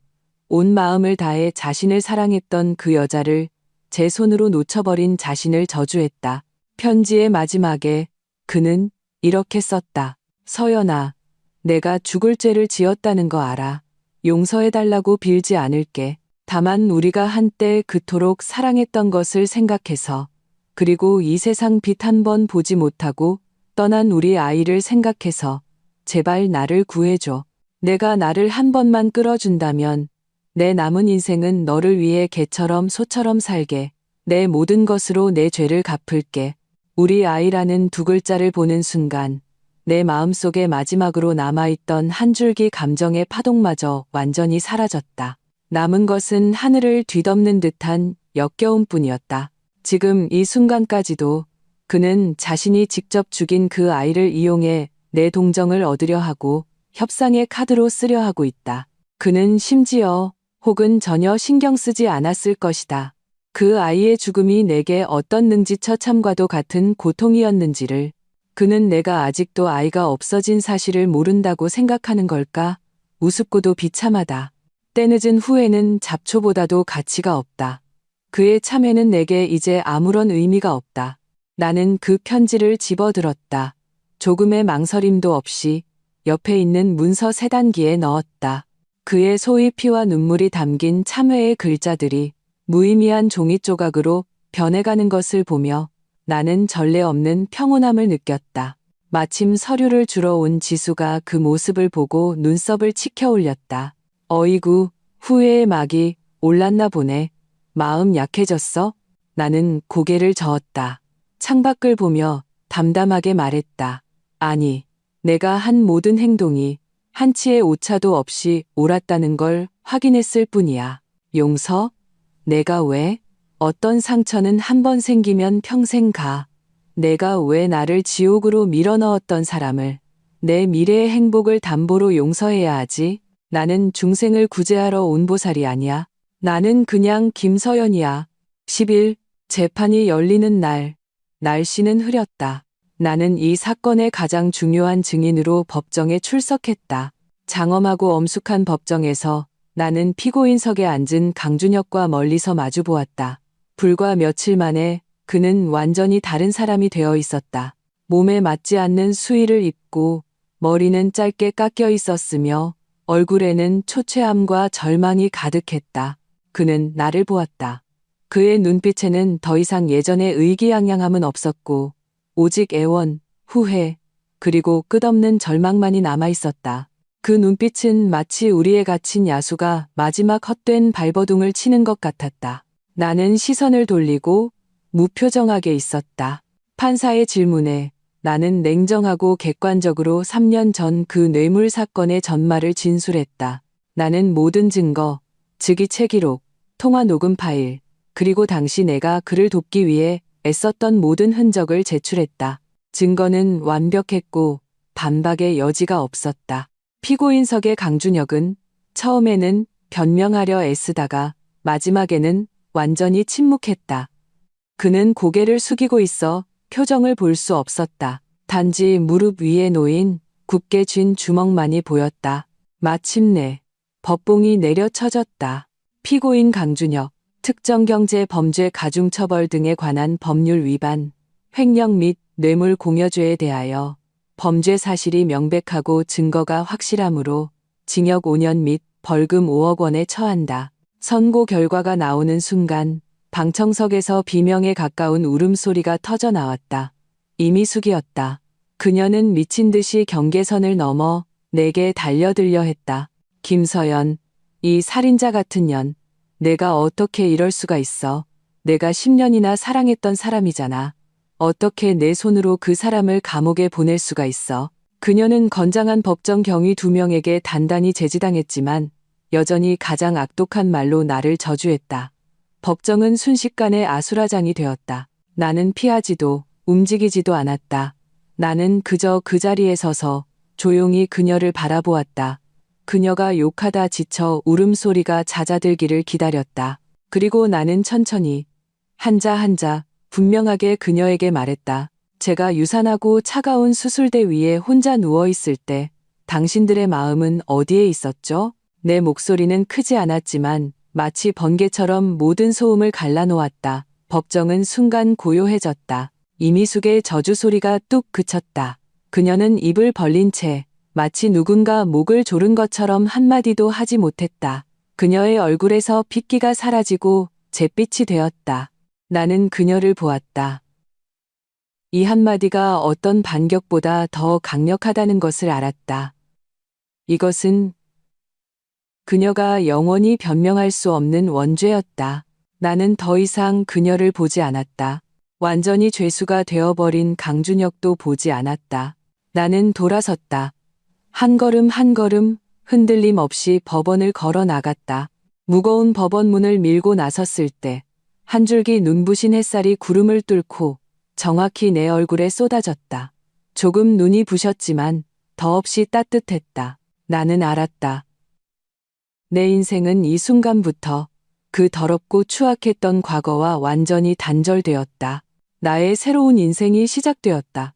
온 마음을 다해 자신을 사랑했던 그 여자를 제 손으로 놓쳐버린 자신을 저주했다. 편지의 마지막에 그는 이렇게 썼다. 서연아, 내가 죽을 죄를 지었다는 거 알아. 용서해달라고 빌지 않을게. 다만 우리가 한때 그토록 사랑했던 것을 생각해서 그리고 이 세상 빛 한 번 보지 못하고 떠난 우리 아이를 생각해서 제발 나를 구해줘. 내가 나를 한 번만 끌어준다면 내 남은 인생은 너를 위해 개처럼 소처럼 살게. 내 모든 것으로 내 죄를 갚을게. 우리 아이라는 두 글자를 보는 순간 내 마음속에 마지막으로 남아있던 한 줄기 감정의 파동마저 완전히 사라졌다. 남은 것은 하늘을 뒤덮는 듯한 역겨움뿐이었다. 지금 이 순간까지도 그는 자신이 직접 죽인 그 아이를 이용해 내 동정을 얻으려 하고 협상의 카드로 쓰려 하고 있다. 그는 심지어 혹은 전혀 신경 쓰지 않았을 것이다. 그 아이의 죽음이 내게 어떤 능지처참과도 같은 고통이었는지를. 그는 내가 아직도 아이가 없어진 사실을 모른다고 생각하는 걸까? 우습고도 비참하다. 때늦은 후회는 잡초보다도 가치가 없다. 그의 참회는 내게 이제 아무런 의미가 없다. 나는 그 편지를 집어들었다. 조금의 망설임도 없이 옆에 있는 문서 세단기에 넣었다. 그의 소의 피와 눈물이 담긴 참회의 글자들이 무의미한 종이 조각으로 변해가는 것을 보며 나는 전례 없는 평온함을 느꼈다. 마침 서류를 주러 온 지수가 그 모습을 보고 눈썹을 치켜 올렸다. 어이구, 후회의 막이 올랐나 보네. 마음 약해졌어? 나는 고개를 저었다. 창밖을 보며 담담하게 말했다. 아니, 내가 한 모든 행동이 한치의 오차도 없이 옳았다는 걸 확인했을 뿐이야. 용서? 내가 왜? 어떤 상처는 한 번 생기면 평생 가. 내가 왜 나를 지옥으로 밀어넣었던 사람을 내 미래의 행복을 담보로 용서해야 하지? 나는 중생을 구제하러 온 보살이 아니야. 나는 그냥 김서연이야. 10일, 재판이 열리는 날, 날씨는 흐렸다. 나는 이 사건의 가장 중요한 증인으로 법정에 출석했다. 장엄하고 엄숙한 법정에서 나는 피고인석에 앉은 강준혁과 멀리서 마주 보았다. 불과 며칠 만에 그는 완전히 다른 사람이 되어 있었다. 몸에 맞지 않는 수의를 입고 머리는 짧게 깎여 있었으며 얼굴에는 초췌함과 절망이 가득했다. 그는 나를 보았다. 그의 눈빛에는 더 이상 예전의 의기양양함은 없었고 오직 애원, 후회, 그리고 끝없는 절망만이 남아 있었다. 그 눈빛은 마치 우리에 갇힌 야수가 마지막 헛된 발버둥을 치는 것 같았다. 나는 시선을 돌리고 무표정하게 있었다. 판사의 질문에 나는 냉정하고 객관적으로 3년 전 그 뇌물 사건의 전말을 진술했다. 나는 모든 증거, 즉위체 기록, 통화 녹음 파일, 그리고 당시 내가 그를 돕기 위해 애썼던 모든 흔적을 제출했다. 증거는 완벽했고 반박의 여지가 없었다. 피고인석의 강준혁은 처음에는 변명하려 애쓰다가 마지막에는 완전히 침묵했다. 그는 고개를 숙이고 있어 표정을 볼 수 없었다. 단지 무릎 위에 놓인 굳게 쥔 주먹만이 보였다. 마침내 법봉이 내려쳐졌다. 피고인 강준혁, 특정경제 범죄 가중처벌 등에 관한 법률 위반, 횡령 및 뇌물 공여죄에 대하여 범죄 사실이 명백하고 증거가 확실하므로 징역 5년 및 벌금 5억 원에 처한다. 선고 결과가 나오는 순간 방청석에서 비명에 가까운 울음소리가 터져 나왔다. 이미숙이었다. 그녀는 미친 듯이 경계선을 넘어 내게 달려들려 했다. 김서연, 이 살인자 같은 년, 내가 어떻게 이럴 수가 있어. 내가 10년이나 사랑했던 사람이잖아. 어떻게 내 손으로 그 사람을 감옥에 보낼 수가 있어. 그녀는 건장한 법정 경위 2명에게 단단히 제지당했지만 여전히 가장 악독한 말로 나를 저주했다. 법정은 순식간에 아수라장이 되었다. 나는 피하지도 움직이지도 않았다. 나는 그저 그 자리에 서서 조용히 그녀를 바라보았다. 그녀가 욕하다 지쳐 울음소리가 잦아들기를 기다렸다. 그리고 나는 천천히 한자 한자 분명하게 그녀에게 말했다. 제가 유산하고 차가운 수술대 위에 혼자 누워있을 때 당신들의 마음은 어디에 있었죠? 내 목소리는 크지 않았지만 마치 번개처럼 모든 소음을 갈라놓았다. 법정은 순간 고요해졌다. 이미숙의 저주 소리가 뚝 그쳤다. 그녀는 입을 벌린 채 마치 누군가 목을 조른 것처럼 한마디도 하지 못했다. 그녀의 얼굴에서 핏기가 사라지고 잿빛이 되었다. 나는 그녀를 보았다. 이 한마디가 어떤 반격보다 더 강력하다는 것을 알았다. 이것은 그녀가 영원히 변명할 수 없는 원죄였다. 나는 더 이상 그녀를 보지 않았다. 완전히 죄수가 되어버린 강준혁도 보지 않았다. 나는 돌아섰다. 한 걸음 한 걸음 흔들림 없이 법원을 걸어 나갔다. 무거운 법원 문을 밀고 나섰을 때 한 줄기 눈부신 햇살이 구름을 뚫고 정확히 내 얼굴에 쏟아졌다. 조금 눈이 부셨지만 더없이 따뜻했다. 나는 알았다. 내 인생은 이 순간부터 그 더럽고 추악했던 과거와 완전히 단절되었다. 나의 새로운 인생이 시작되었다.